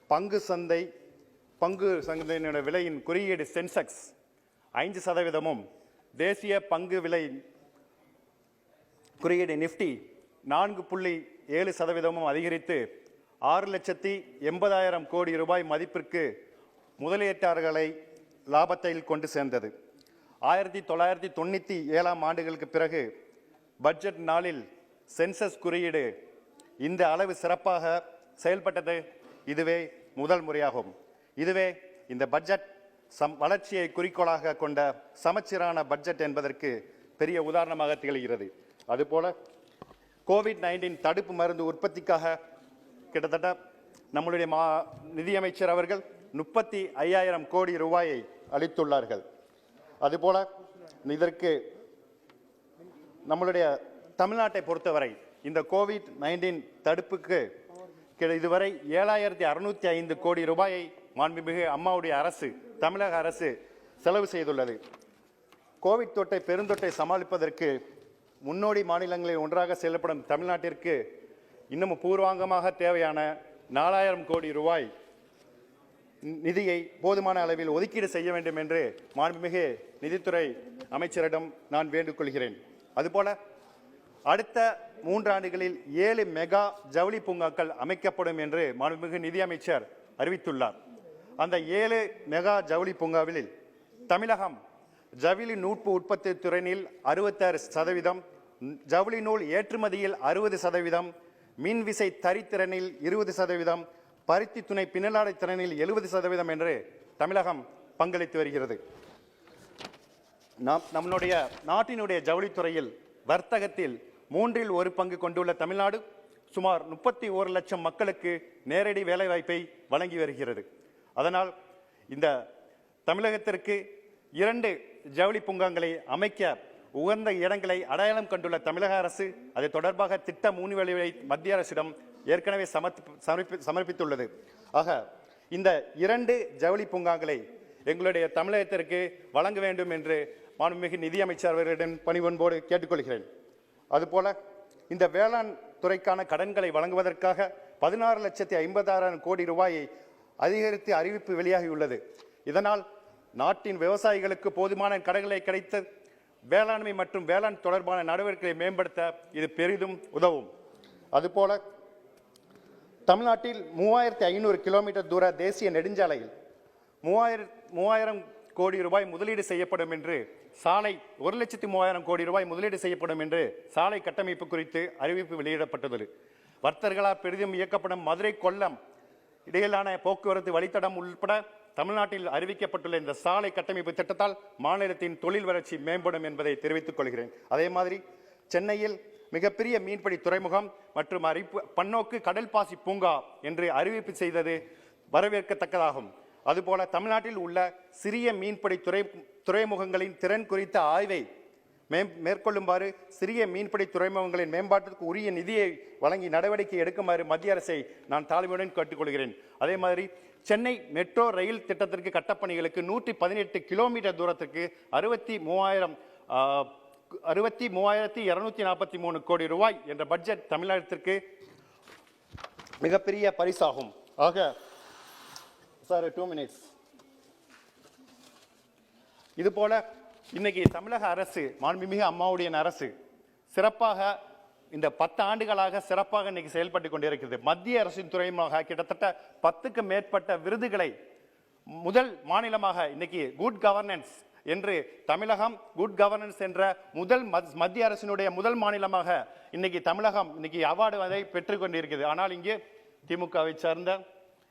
பங்கு சந்தையினுடைய விலையின் குறியீடு சென்செக்ஸ் 5%, தேசிய பங்கு விலை குறியீடு நிஃப்டி 4.7% அதிகரித்து 6,80,000 கோடி ரூபாய் மதிப்பிற்கு முதலீட்டாளர்களை லாபத்தில் கொண்டு சேர்ந்தது. 1997 ஆண்டுகளுக்கு பிறகு பட்ஜெட் நாளில் சென்சஸ் குறியீடு இந்த அளவு சிறப்பாக செயல்பட்டது இதுவே முதல் முறையாகும். இதுவே இந்த பட்ஜெட் வளர்ச்சியை குறிக்கோளாக கொண்ட சமச்சீரான பட்ஜெட் என்பதற்கு பெரிய உதாரணமாக திகழ்கிறது. அதுபோல கோவிட்-19 தடுப்பு மருந்து உற்பத்திக்காக கிட்டத்தட்ட நம்முடைய நிதியமைச்சர் அவர்கள் 35,000 கோடி ரூபாயை அளித்துள்ளார்கள். அதுபோல இதற்கு நம்மளுடைய தமிழ்நாட்டை பொறுத்தவரை இந்த கோவிட்-19 தடுப்புக்கு இதுவரை 7,605 கோடி ரூபாயை மாண்புமிகு அம்மாவுடைய அரசு, தமிழக அரசு செலவு செய்துள்ளது. கோவிட் பெருந்தொற்றை சமாளிப்பதற்கு முன்னோடி மாநிலங்களில் ஒன்றாக செயல்படும் தமிழ்நாட்டிற்கு இன்னும் பூர்வாங்கமாக தேவையான 4,000 கோடி ரூபாய் நிதியை போதுமான அளவில் ஒதுக்கீடு செய்ய வேண்டும் என்று மாண்புமிகு நிதித்துறை அமைச்சரிடம் நான் வேண்டுகொள்கிறேன். அதுபோல அடுத்த 3 ஆண்டுகளில் 7 மெகா ஜவுளி பூங்காக்கள் அமைக்கப்படும் என்று மாண்புமிகு நிதியமைச்சர் அறிவித்துள்ளார். அந்த 7 மெகா ஜவுளி பூங்காவில் தமிழகம் ஜவுளி நூற்பு உற்பத்தி துறையில் 66%, ஜவுளி நூல் ஏற்றுமதியில் 60%, மின்விசை தரித்திறனில் 20%, பருத்தி துணை பின்னலாடை திறனில் 70% என்று தமிழகம் பங்களித்து வருகிறது. நம்முடைய நாட்டினுடைய ஜவுளித்துறையில் வர்த்தகத்தில் 1/3 பங்கு கொண்டுள்ள தமிழ்நாடு சுமார் 31 லட்சம் மக்களுக்கு நேரடி வேலைவாய்ப்பை வழங்கி வருகிறது. அதனால் இந்த தமிழகத்திற்கு 2 ஜவுளி பூங்காங்களை அமைக்க உகந்த இடங்களை அடையாளம் கண்டுள்ள தமிழக அரசு அது தொடர்பாக திட்ட முன்வடிவை மத்திய அரசிடம் ஏற்கனவே சமர்ப்பித்துள்ளது. ஆக இந்த 2 ஜவுளி பூங்காங்களை எங்களுடைய தமிழகத்திற்கு வழங்க வேண்டும் என்று மாண்புமிகு நிதியமைச்சர் அவர்களிடம் பணிவன்போடு கேட்டுக்கொள்கிறேன். அதுபோல இந்த வேளாண் துறைக்கான கடன்களை வழங்குவதற்காக 16,50,000 கோடி ரூபாயை அதிகரித்து அறிவிப்பு வெளியாகியுள்ளது. இதனால் நாட்டின் விவசாயிகளுக்கு போதுமான கடன்களை கிடைத்து வேளாண்மை மற்றும் வேளாண் தொடர்பான நடவடிக்கைகளை மேம்படுத்த இது பெரிதும் உதவும். அதுபோல தமிழ்நாட்டில் 3,500 கிலோமீட்டர் தூர தேசிய நெடுஞ்சாலையில் 3,000 கோடி ரூபாய் முதலீடு செய்யப்படும் என்று சாலை 1,03,000 கோடி ரூபாய் முதலீடு செய்யப்படும் என்று சாலை கட்டமைப்பு குறித்து அறிவிப்பு வெளியிடப்பட்டுள்ளது. வர்த்தகர்களால் பெரிதும் இயக்கப்படும் மதுரை கொல்லம் இடையிலான போக்குவரத்து வழித்தடம் உட்பட தமிழ்நாட்டில் அறிவிக்கப்பட்டுள்ள இந்த சாலை கட்டமைப்பு திட்டத்தால் மாநிலத்தின் தொழில் வளர்ச்சி மேம்படும் என்பதை தெரிவித்துக் கொள்கிறேன். அதே மாதிரி சென்னையில் மிகப்பெரிய மீன்பிடி துறைமுகம் மற்றும் பன்னோக்கு கடல் பாசி பூங்கா என்று அறிவிப்பு செய்தது வரவேற்கத்தக்கதாகும். அதுபோல தமிழ்நாட்டில் உள்ள சிறிய மீன்பிடி துறைமுகங்களின் திறன் குறித்த ஆய்வை மேற்கொள்ளுமாறு சிறிய மீன்பிடி துறைமுகங்களின் மேம்பாட்டிற்கு உரிய நிதியை வழங்கி நடவடிக்கை எடுக்குமாறு மத்திய அரசை நான் தாழ்மையுடன் கேட்டுக்கொள்கிறேன். அதே மாதிரி சென்னை மெட்ரோ ரயில் திட்டத்திற்கு கட்டப்பணிகளுக்கு 118 கிலோமீட்டர் தூரத்திற்கு 63,243 கோடி ரூபாய் என்ற பட்ஜெட் தமிழகத்திற்கு மிகப்பெரிய பரிசாகும். ஆக சார் 2 minutes. இதுபோல இன்னைக்கு தமிழக அரசு, மாண்புமிகு அம்மாவுடைய அரசு சிறப்பாக இந்த 10 ஆண்டுகளாக சிறப்பாக இன்னைக்கு செயல்பட்டு கொண்டிருக்கிறது. மத்திய அரசின் துறைமுக கிட்டத்தட்ட 10க்கும் மேற்பட்ட விருதுகளை முதல் மாநிலமாக இன்னைக்கு குட் கவர்னன்ஸ் என்று தமிழகம் குட் கவர்னன்ஸ் என்ற முதல் மத்திய அரசினுடைய முதல் மாநிலமாக இன்னைக்கு தமிழகம் இன்னைக்கு அவார்டு அதை பெற்றுக் கொண்டிருக்கிறது. ஆனால் இங்கே திமுகவை சார்ந்த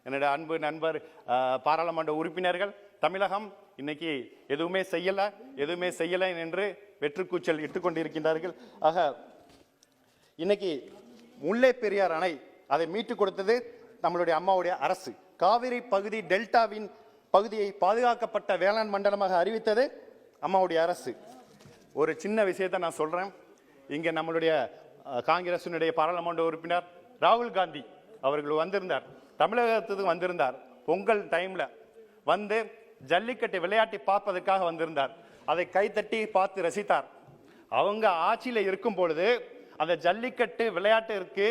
என்னுடைய அன்பு நண்பர் பாராளுமன்ற உறுப்பினர்கள் தமிழகம் இன்னைக்கு எதுவுமே செய்யல என்று வெற்றுக்கூச்சல் இட்டுக் கொண்டிருக்கின்றார்கள். ஆக இன்னைக்கு முல்லை பெரியார் அணை அதை மீட்டுக் கொடுத்தது நம்மளுடைய அம்மாவுடைய அரசு. காவிரி பகுதி டெல்டாவின் பகுதியை பாதுகாக்கப்பட்ட வேளாண் மண்டலமாக அறிவித்தது அம்மாவுடைய அரசு. ஒரு சின்ன விஷயத்தை நான் சொல்றேன். இங்க நம்மளுடைய காங்கிரசினுடைய பாராளுமன்ற உறுப்பினர் ராகுல் காந்தி அவர்கள் வந்திருந்தார், தமிழகத்துக்கு வந்திருந்தார். பொங்கல் டைம்ல வந்து ஜல்லிக்கட்டு விளையாட்டை பார்ப்பதற்காக வந்திருந்தார். அதை கைத்தட்டி பார்த்து ரசித்தார். அவங்க ஆட்சியில் இருக்கும் பொழுது அந்த ஜல்லிக்கட்டு விளையாட்டிற்கு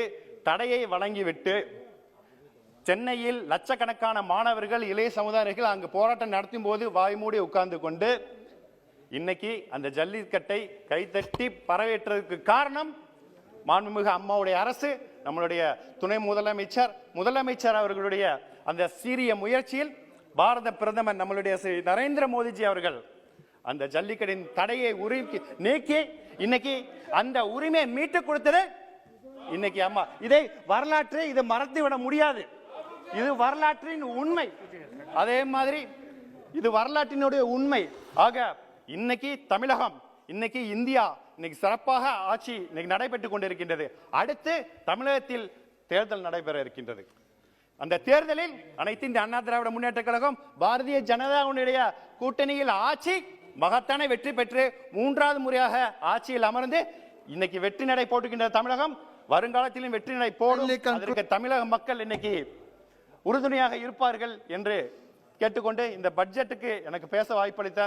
தடையை வழங்கிவிட்டு சென்னையில் லட்சக்கணக்கான மாணவர்கள் இளைய சமுதாயிகள் அங்கு போராட்டம் நடத்தும் போது வாய்மூடி உட்கார்ந்து கொண்டு இன்னைக்கு அந்த ஜல்லிக்கட்டை கைத்தட்டி பரவேற்றதுக்கு காரணம் மாண்புமிகு அம்மாவுடைய அரசு, நம்மளுடைய துணை முதலமைச்சர் அவர்களுடைய அந்த சீரிய முயற்சியில் பாரத பிரதமர் நம்மளுடைய நரேந்திர மோடிஜி அவர்கள் அந்த ஜல்லிக்கட்டின் தடையை நீக்கி இன்னைக்கு அந்த உரிமையை மீட்டு கொடுத்தது இன்னைக்கு அம்மா. இதை வரலாற்றை இதை மறந்துவிட முடியாது. இது வரலாற்றின் உண்மை. அதே மாதிரி இது வரலாற்றினுடைய உண்மை. ஆக இன்னைக்கு தமிழகம், இன்னைக்கு இந்தியா இன்னைக்கு சிறப்பாக ஆட்சி இன்னைக்கு நடைபெற்றுக் கொண்டிருக்கின்றது. அடுத்து தமிழகத்தில் தேர்தல் நடைபெற இருக்கின்றது. அந்த தேர்தலில் அனைத்து இந்த அண்ணா திராவிட முன்னேற்ற கழகம் பாரதிய ஜனதாவுடைய கூட்டணியில் ஆட்சி மகத்தான வெற்றி பெற்று 3வது முறையாக ஆட்சியில் அமர்ந்து இன்னைக்கு வெற்றி நடை போட்டுக்கின்ற தமிழகம் வருங்காலத்திலும் வெற்றி நடை போடும். அதற்கு தமிழக மக்கள் இன்னைக்கு உறுதுணையாக இருப்பார்கள் என்று கேட்டுக்கொண்டு இந்த பட்ஜெட்டுக்கு எனக்கு பேச வாய்ப்பளித்த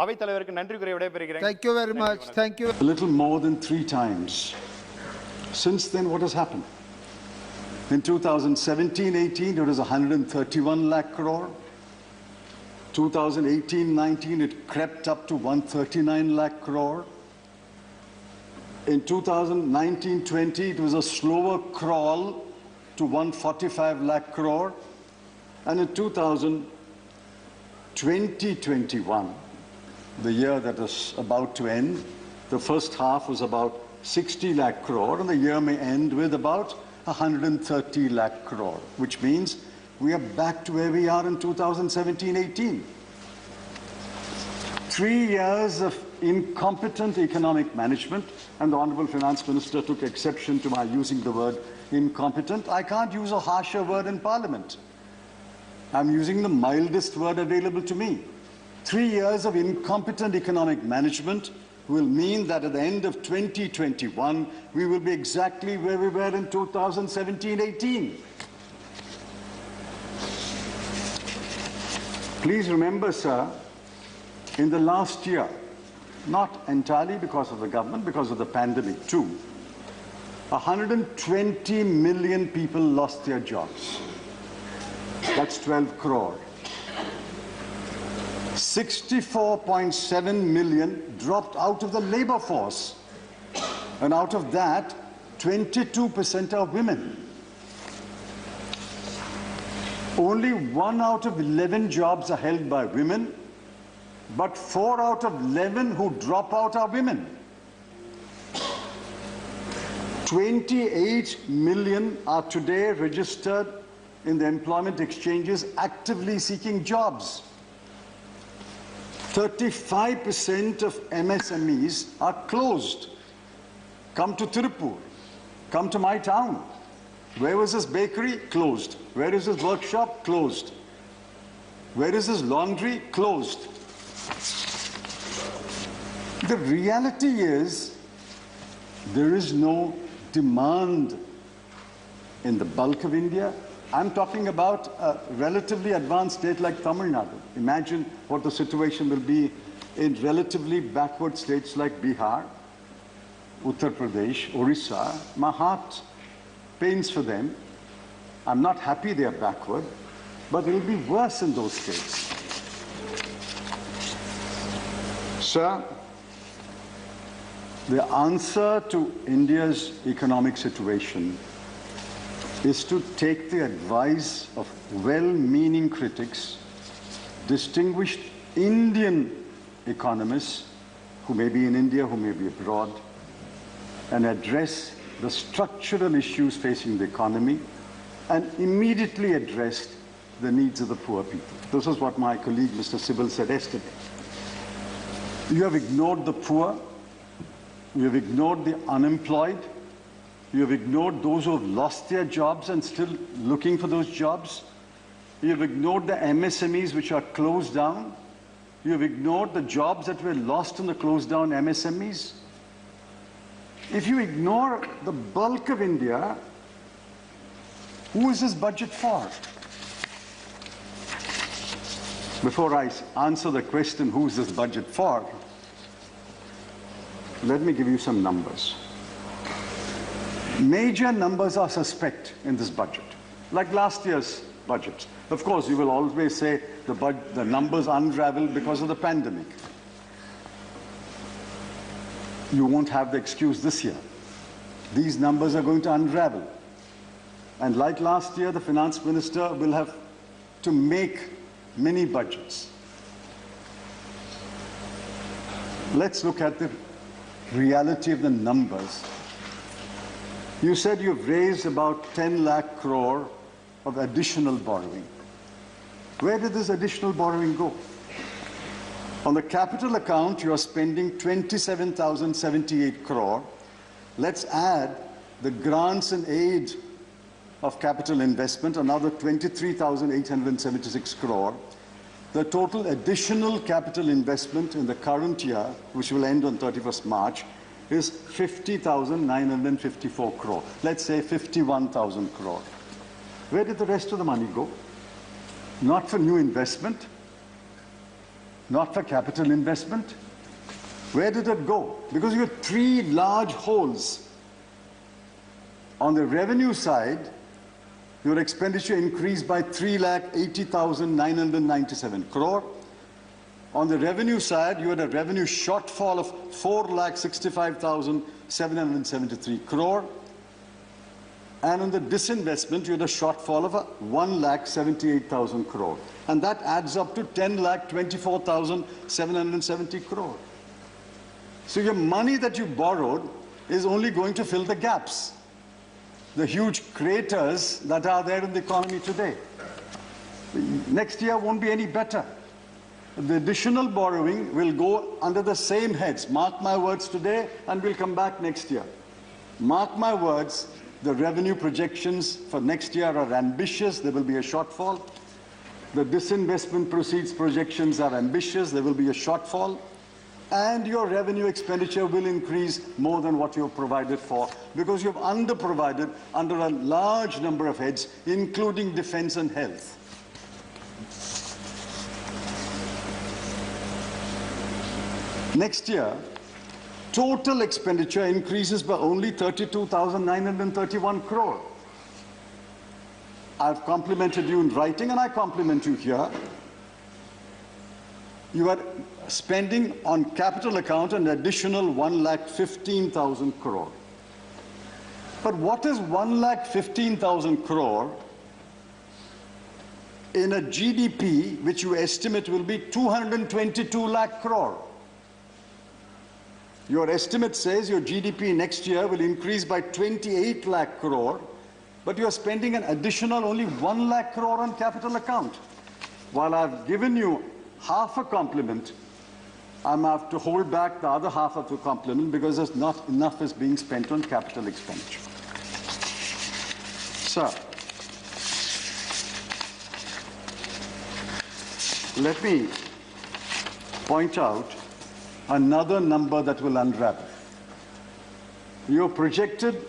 அவைத் தலைவருக்கு நன்றி கூறி விடைபெறுகிறேன்.
Thank you very much. Thank you.
A little more than 3 times. Since then, what has happened? In 2017-18, it was 131 lakh crore. 2018-19, it crept up to 139 lakh crore. In 2019-20, it was a slower crawl to 145 lakh crore. And in 2020-21, the year that is about to end, the first half was about 60 lakh crore, and the year may end with about 130 lakh crore, which means we are back to where we are in 2017-18. 3 years of incompetent economic management, and the Honorable Finance Minister took exception to my using the word incompetent. I can't use a harsher word in Parliament. I'm using the mildest word available to me. 3 years of incompetent economic management will mean that at the end of 2021, we will be exactly where we were in 2017-18. Please remember, sir, in the last year, not entirely because of the government, because of the pandemic too, 120 million people lost their jobs. That's 12 crore. 64.7 million dropped out of the labor force. And out of that, 22% are women. Only 1 out of 11 jobs are held by women, but 4 out of 11 who drop out are women. 28 million are today registered in the employment exchanges actively seeking jobs. 35% of MSMEs are closed. Come to Tirupur, come to my town. Where was this bakery? Closed. Where is this workshop? Closed. Where is this laundry? Closed. The reality is there is no demand in the bulk of India. I'm talking about a relatively advanced state like Tamil Nadu. Imagine what the situation will be in relatively backward states like Bihar, Uttar Pradesh, Orissa. My heart pains for them. I'm not happy they're backward, but it will be worse in those states. Sir, the answer to India's economic situation is to take the advice of well-meaning critics, distinguished Indian economists who may be in India, who may be abroad, and address the structural issues facing the economy and immediately address the needs of the poor people. This is what my colleague Mr. Sibal said yesterday. You have ignored the poor, you have ignored the unemployed, you have ignored those who have lost their jobs and still looking for those jobs. You have ignored the MSMEs which are closed down. You have ignored the jobs that were lost in the closed down MSMEs. If you ignore the bulk of India, who is this budget for? Before I answer the question, who is this budget for, let me give you some numbers. Major numbers are suspect in this budget, like last year's budget. Of course, you will always say the numbers unravel because of the pandemic. You won't have the excuse this year. These numbers are going to unravel. And like last year, the finance minister will have to make mini budgets. Let's look at the reality of the numbers. You said you've raised about 10 lakh crore of additional borrowing. Where did this additional borrowing go? On the capital account, you are spending 27,078 crore. Let's add the grants and aid of capital investment, another 23,876 crore. The total additional capital investment in the current year, which will end on 31st March, is 50,954 crore. Let's say 51,000 crore. Where did the rest of the money go? Not for new investment, not for capital investment. Where did it go? Because you had three large holes. On the revenue side, your expenditure increased by 3,80,997 crore. On the revenue side, you had a revenue shortfall of 4,65,773 crore. And on the disinvestment, you had a shortfall of 1,78,000 crore. And that adds up to 10,24,770 crore. So your money that you borrowed is only going to fill the gaps, the huge craters that are there in the economy today. Next year won't be any better. The additional borrowing will go under the same heads. Mark my words today, and we'll come back next year. Mark my words, the revenue projections for next year are ambitious. There will be a shortfall. The disinvestment proceeds projections are ambitious. There will be a shortfall. And your revenue expenditure will increase more than what you have provided for, because you have underprovided under a large number of heads, including defense and health. Next year, total expenditure increases by only 32,931 crore. I've complimented you in writing, and I compliment you here. You are spending on capital account an additional 1,15,000 crore. But what is 1,15,000 crore in a GDP which you estimate will be 222 lakh crore? Your estimate says your GDP next year will increase by 28 lakh crore, but you're spending an additional only 1 lakh crore on capital account. While I've given you half a compliment, I'm going to have to hold back the other half of the compliment because there's not enough is being spent on capital expenditure. Sir, let me point out another number that will unravel. Your projected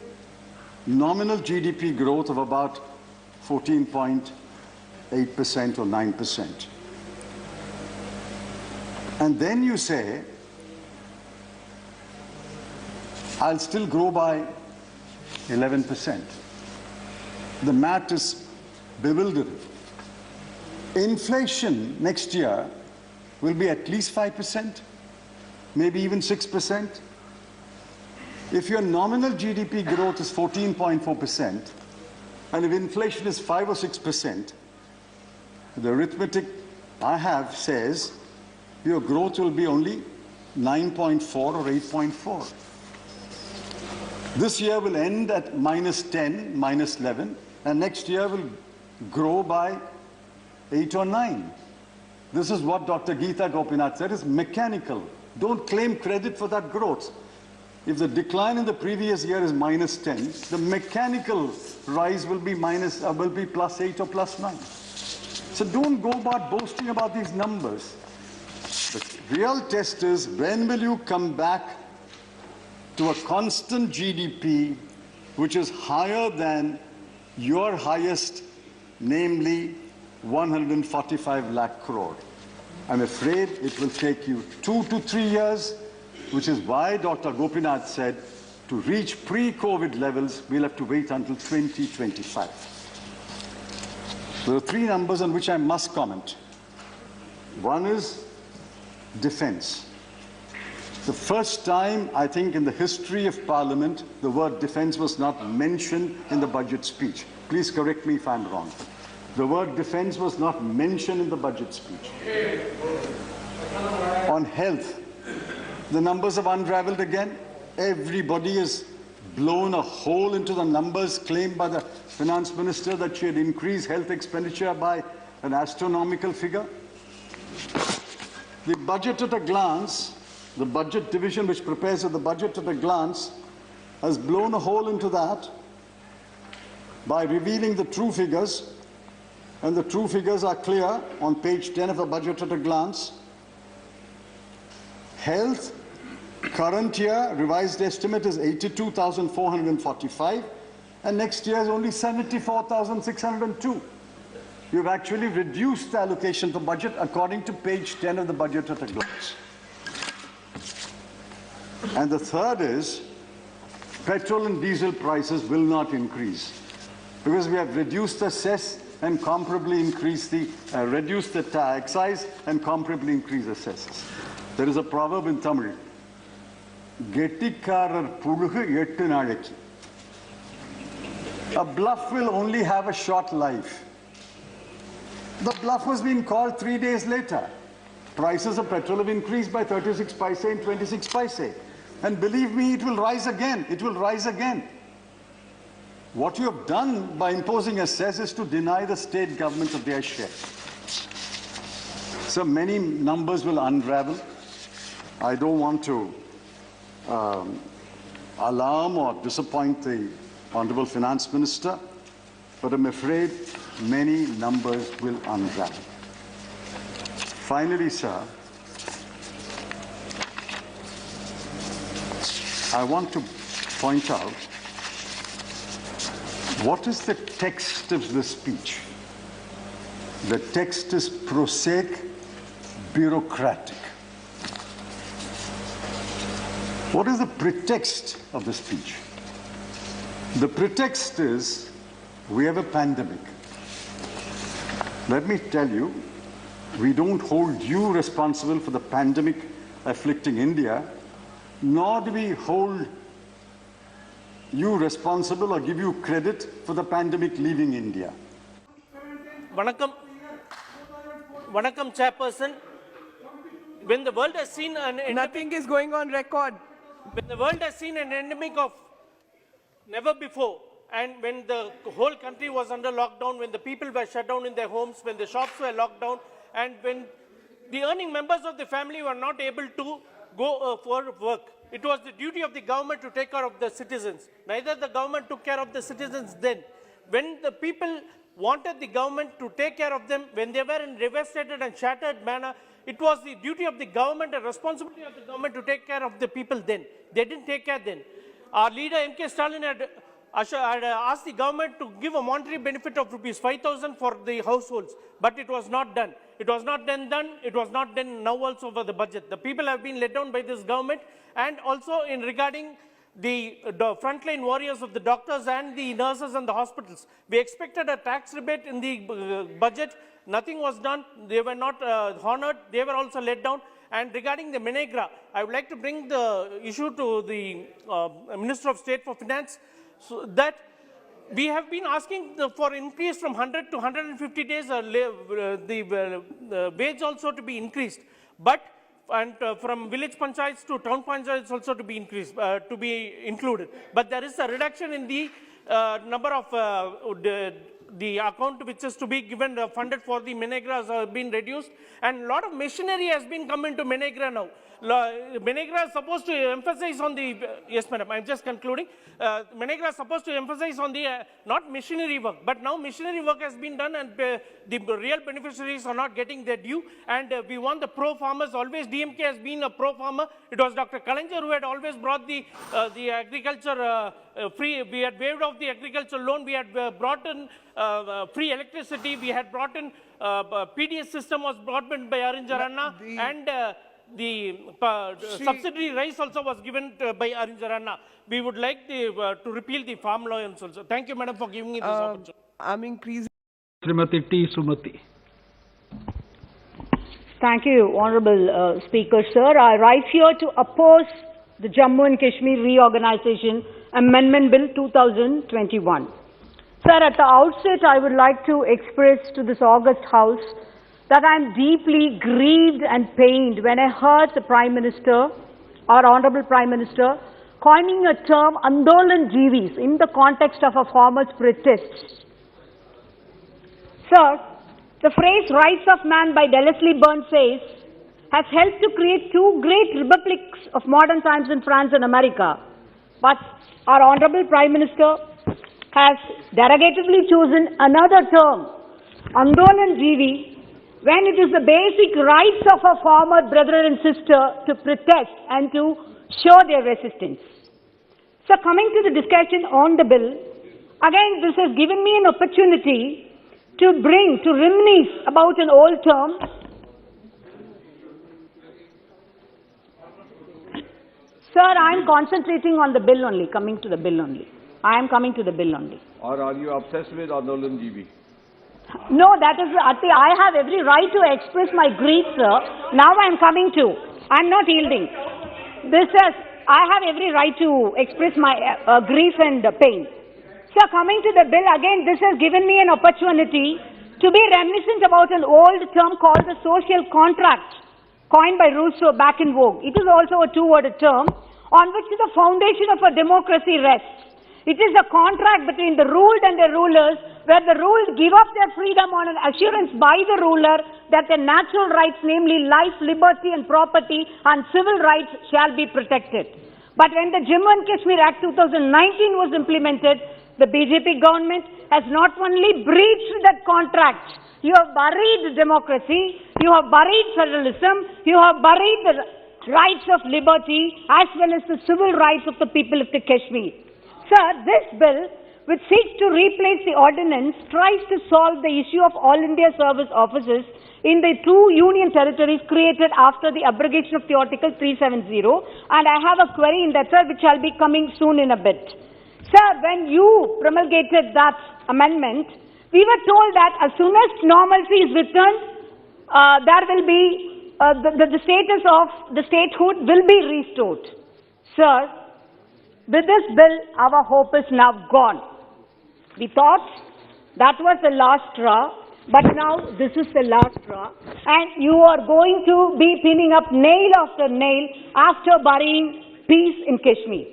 nominal GDP growth of about 14.8% or 9%. And then you say, I'll still grow by 11%. The math is bewildering. Inflation next year will be at least 5%, maybe even 6%. If your nominal GDP growth is 14.4%, and if inflation is 5 or 6%, the arithmetic I have says your growth will be only 9.4 or 8.4. This year will end at -10, -11, and next year will grow by 8 or 9. This is what Dr. Geeta Gopinath said is mechanical. Don't claim credit for that growth. If the decline in the previous year is -10, the mechanical rise will be +8 or +9. So don't go about boasting about these numbers. The real test is, when will you come back to a constant GDP which is higher than your highest, namely 145 lakh crore. I'm afraid it will take you 2 to 3 years, which is why Dr. Gopinath said to reach pre-COVID levels, we'll have to wait until 2025. There are 3 numbers on which I must comment. One is defense. The first time, I think, in the history of Parliament, the word defense was not mentioned in the budget speech. Please correct me if I'm wrong. The word defense was not mentioned in the budget speech. On health, the numbers have unraveled again. Everybody has blown a hole into the numbers claimed by the finance minister that she had increased health expenditure by an astronomical figure. The budget at a glance, the budget division which prepares the budget at a glance, has blown a hole into that by revealing the true figures. And the true figures are clear on page 10 of the budget at a glance. Health Current year revised estimate is 82,445 and next year is only 74,602. You've actually reduced the allocation for budget according to page 10 of the budget at a glance. And the third is petrol and diesel prices will not increase because we have reduced the cess and comparably increased the reduced the excise and comparably increased the cesses. There is a proverb in Tamil, Gettikarar pulugu ettu naalekku. A bluff will only have a short life. The bluff was being called 3 days later. Prices of petrol have increased by 36 paise and 26 paise. And believe me, it will rise again. It will rise again. What you have done by imposing a cess is to deny the state governments of their share. So many numbers will unravel. I don't want to alarm or disappoint the Honorable Finance Minister, but I'm afraid many numbers will unravel. Finally, sir, I want to point out what is the text of the speech. The text is prosaic, bureaucratic. What is the pretext of the speech? The pretext is we have a pandemic. Let me tell you, we don't hold you responsible for the pandemic afflicting India, nor do we hold you responsible or give you credit for the pandemic leaving India.
Vanakkam, Chairperson. When the world has seen
Nothing is going on record.
When the world has seen an endemic of never before, and when the whole country was under lockdown, when the people were shut down in their homes, when the shops were locked down, and when the earning members of the family were not able to go for work, it was the duty of the government to take care of the citizens. Neither the government took care of the citizens then. When the people wanted the government to take care of them, when they were in devastated and shattered manner, it was the duty of the government and responsibility of the government to take care of the people then. They didn't take care then. Our leader M.K. Stalin had asked the government to give a monetary benefit of rupees 5,000 for the households, but it was not done. It was not done. It was not done now also for the budget. The people have been let down by this government, and also in regarding the frontline warriors of the doctors and the nurses and the hospitals. We expected a tax rebate in the budget. Nothing was done. They were not honored. They were also let down. And regarding the Menegra, I would like to bring the issue to the Minister of State for Finance, so that we have been asking for increase from 100 to 150 days, the wage also to be increased, but from village panchayats to town panchayats also to be increased, to be included. But there is a reduction in the number of the account which is to be given funded for the Menegras have been reduced, and a lot of machinery has been come into Menegra now. Menegra is supposed to emphasize on the, yes madam, I'm just concluding. Menegra is supposed to emphasize on the, not machinery work, but now machinery work has been done and the real beneficiaries are not getting their due, and we want the pro-farmers. Always DMK has been a pro-farmer. It was Dr. Kalaignar who had always brought the agriculture free. We had waived off the agriculture loan. We had brought in free electricity. We had brought in PDS system was brought in by Arinjar Anna, and the subsidiary rice also was given by Arinjar Anna. We would like to repeal the farm law also. Thank you, madam, for giving me this opportunity.
I'm increasing.
Srimati T. Sumati.
Thank you, Honorable Speaker, sir. I rise here to oppose the Jammu and Kashmir Reorganization Amendment Bill 2021. Sir, at the outset, I would like to express to this august House that I am deeply grieved and pained when I heard the Prime Minister, our Honorable Prime Minister, coining a term Andolan Jeevis in the context of a farmer's protest. Sir, the phrase Rights of Man by Wellesley Burns says has helped to create two great republics of modern times in France and America. But our Honorable Prime Minister has derogatively chosen another term, Andolan Jeevi, when it is the basic rights of a farmer brother and sister to protest and to show their resistance. So coming to the discussion on the bill, again this has given me an opportunity to reminisce about an old term. Sir, I am concentrating on the bill only, coming to the bill only. I am coming to the bill only.
Or are you obsessed with Andolan GB?
No, that is, I have every right to express my grief, sir. Now I am coming to. I am not yielding. I have every right to express my grief and pain. So coming to the bill, again, this has given me an opportunity to be reminiscent about an old term called the social contract, coined by Rousseau back in vogue. It is also a two-worded term on which the foundation of a democracy rests. It is a contract between the ruled and the rulers, where the ruled give up their freedom on an assurance by the ruler that their natural rights, namely life, liberty and property and civil rights, shall be protected. But when the Jammu and Kashmir Act 2019 was implemented, the BJP government has not only breached that contract, you have buried democracy, you have buried federalism, you have buried the rights of liberty as well as the civil rights of the people of the Kashmir. Sir, this bill, which seeks to replace the ordinance, tries to solve the issue of All India Service Officers in the two union territories created after the abrogation of the Article 370, and I have a query in that, sir, which shall be coming soon in a bit. Sir, when you promulgated that amendment, we were told that as soon as normalcy is returned, there will be, the status of the statehood will be restored. Sir, with this bill, our hope is now gone. We thought that was the last straw, but now this is the last straw, and you are going to be pinning up nail after nail after burying peace in Kashmir.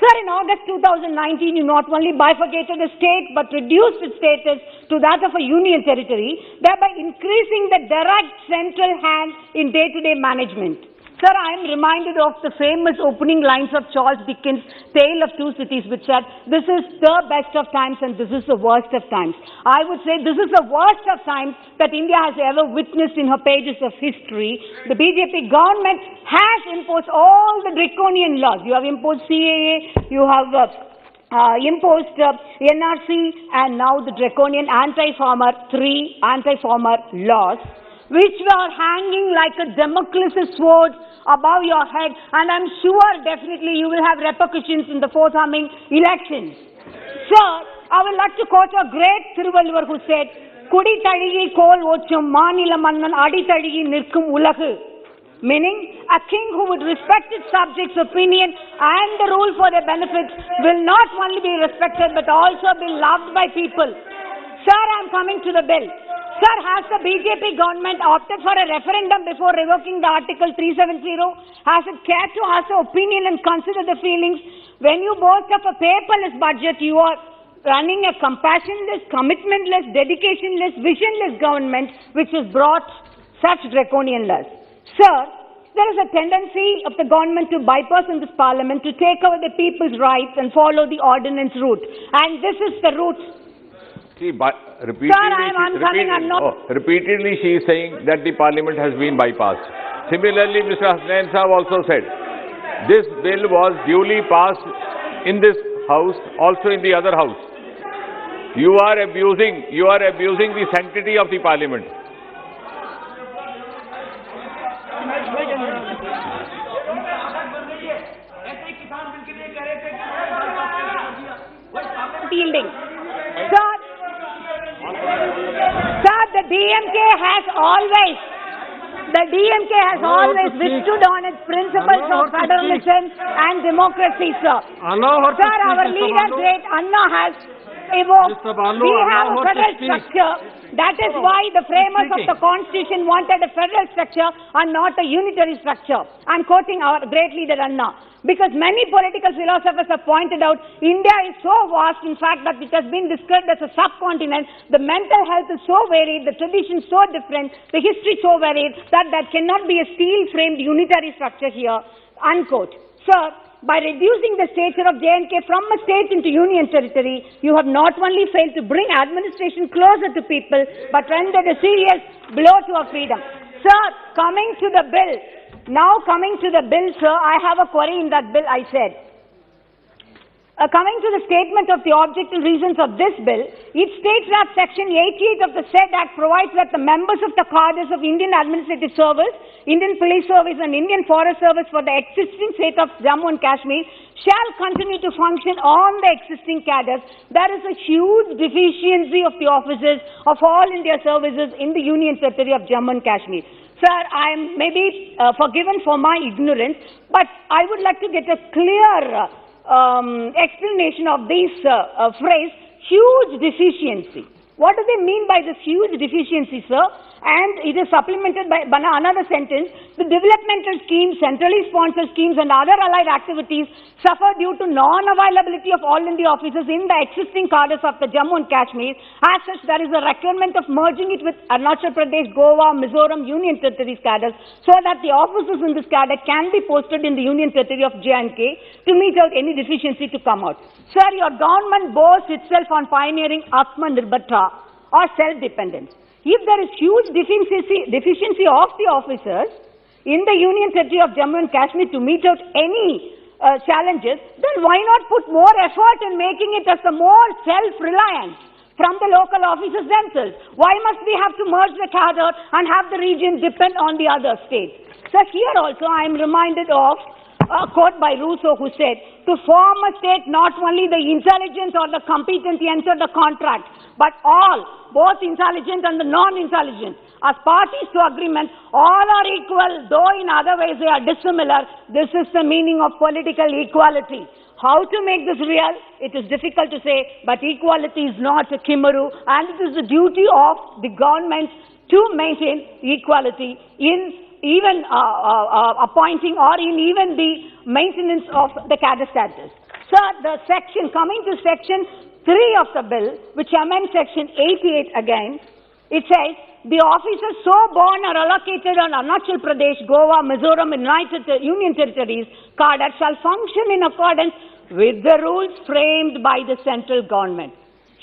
Sir, in August 2019, you not only bifurcated a state, but reduced its status to that of a union territory, thereby increasing the direct central hand in day-to-day management. Sir, I am reminded of the famous opening lines of Charles Dickens' Tale of Two Cities, which said, "This is the best of times and this is the worst of times." I would say this is the worst of times that India has ever witnessed in her pages of history. The BJP government has imposed all the draconian laws. You have imposed CAA, you have imposed NRC, and now the draconian three anti-farmer laws, which were hanging like a Damocles sword above your head, and I'm sure definitely you will have repercussions in the forthcoming elections. Sir, I would like to quote a great Thiruvalluvar who said, "Kudi tazhigi kol ochum manila mannan adi tazhigi nirkum ulagu," meaning a king who would respect its subjects' opinion and the rule for their benefits will not only be respected but also be loved by people. Sir, I am coming to the bill. Sir, has the BJP government opted for a referendum before revoking the Article 370? Has it cared to ask the opinion and consider the feelings? When you boast of a paperless budget, you are running a compassionless, commitmentless, dedicationless, visionless government which has brought such draconian laws. Sir, there is a tendency of the government to bypass in this parliament to take over the people's rights and follow the ordinance route. And this is the route.
See, repeatedly she is saying that the parliament has been bypassed. Similarly, Mr. Hasnain Sahab also said, this bill was duly passed in this house, also in the other house. You are abusing the sanctity of the parliament.
Yielding. Sir, the DMK has always withstood on its principles of federalism and democracy, sir. Sir, our leader, great Anna, has evoked, we have a federal structure. That is why the framers of the constitution wanted a federal structure and not a unitary structure. I am quoting our great leader Anna. Because many political philosophers have pointed out, India is so vast, in fact, that it has been described as a subcontinent. The mental health is so varied, the tradition so different, the history so varied, that there cannot be a steel-framed unitary structure here, unquote. Sir, by reducing the stature of J&K from a state into union territory, you have not only failed to bring administration closer to people, but rendered a serious blow to our freedom. Sir, coming to the bill, Now coming to the bill, sir, I have a query in that bill, I said. Coming to the statement of the object and reasons of this bill, it states that Section 88 of the said Act provides that the members of the cadres of Indian Administrative Service, Indian Police Service and Indian Forest Service for the existing state of Jammu and Kashmir shall continue to function on the existing cadres. There is a huge deficiency of the officers of all India services in the Union Territory of Jammu and Kashmir. Sir, I am maybe forgiven for my ignorance, but I would like to get a clear explanation of this phrase, huge deficiency. What do they mean by this huge deficiency, sir? And it is supplemented by another sentence. The developmental schemes, centrally sponsored schemes and other allied activities suffer due to non-availability of all India officers in the existing cadres of the Jammu and Kashmir. As such, there is a requirement of merging it with Arunachal Pradesh, Goa, Mizoram, Union Territories cadres so that the officers in this cadre can be posted in the Union Territory of J&K to meet out any deficiency to come out. Sir, your government boasts itself on pioneering Atmanirbharta or self-dependence. If there is huge deficiency of the officers in the Union Territory of Jammu and Kashmir to meet out any challenges, then why not put more effort in making it as a more self-reliant from the local officers themselves? Why must we have to merge the cadre and have the region depend on the other states? So here also I am reminded of a quote by Rousseau who said, to form a state not only the intelligent or the competent enter the contract, but all, both intelligent and the non-intelligent. As parties to agreement, all are equal, though in other ways they are dissimilar. This is the meaning of political equality. How to make this real? It is difficult to say, but equality is not a chimera, and it is the duty of the government to maintain equality in even appointing or in even the maintenance of the cadre status. Sir, the section, coming to section 3 of the bill, which amends section 88 again, it says, the officers so born or allocated on Arunachal Pradesh, Goa, Mizoram and Union Territories cadre shall function in accordance with the rules framed by the central government.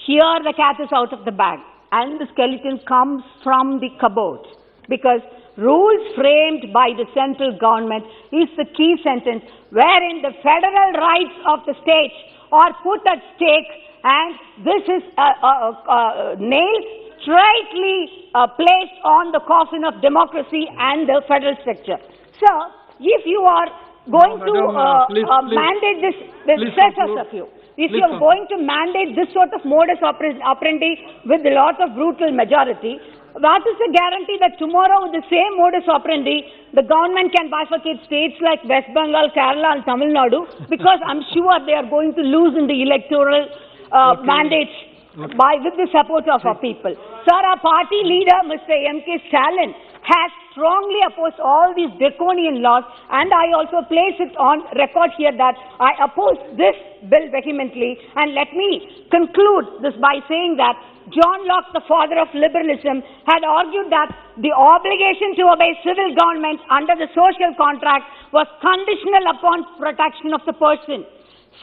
Here the cat is out of the bag and the skeleton comes from the cupboard, because rules framed by the central government is the key sentence wherein the federal rights of the states are put at stake, and this is nailed straightly placed on the coffin of democracy and the federal structure. So, if you are going to mandate this, if you are going to mandate this sort of modus operandi with a lot of brutal majority, that is a guarantee that tomorrow with the same modus operandi, the government can bifurcate states like West Bengal, Kerala and Tamil Nadu, because I'm sure they are going to lose in the electoral mandates with the support of our people. Sir, our party leader, Mr. M.K. Stalin, has strongly opposed all these draconian laws, and I also place it on record here that I oppose this bill vehemently. And let me conclude this by saying that John Locke, the father of liberalism, had argued that the obligation to obey civil government under the social contract was conditional upon protection of the person.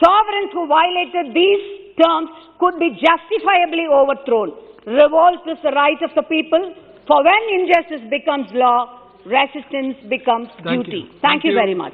Sovereigns who violated these terms could be justifiably overthrown. Revolt is the right of the people, for when injustice becomes law, resistance becomes duty. Thank you very much.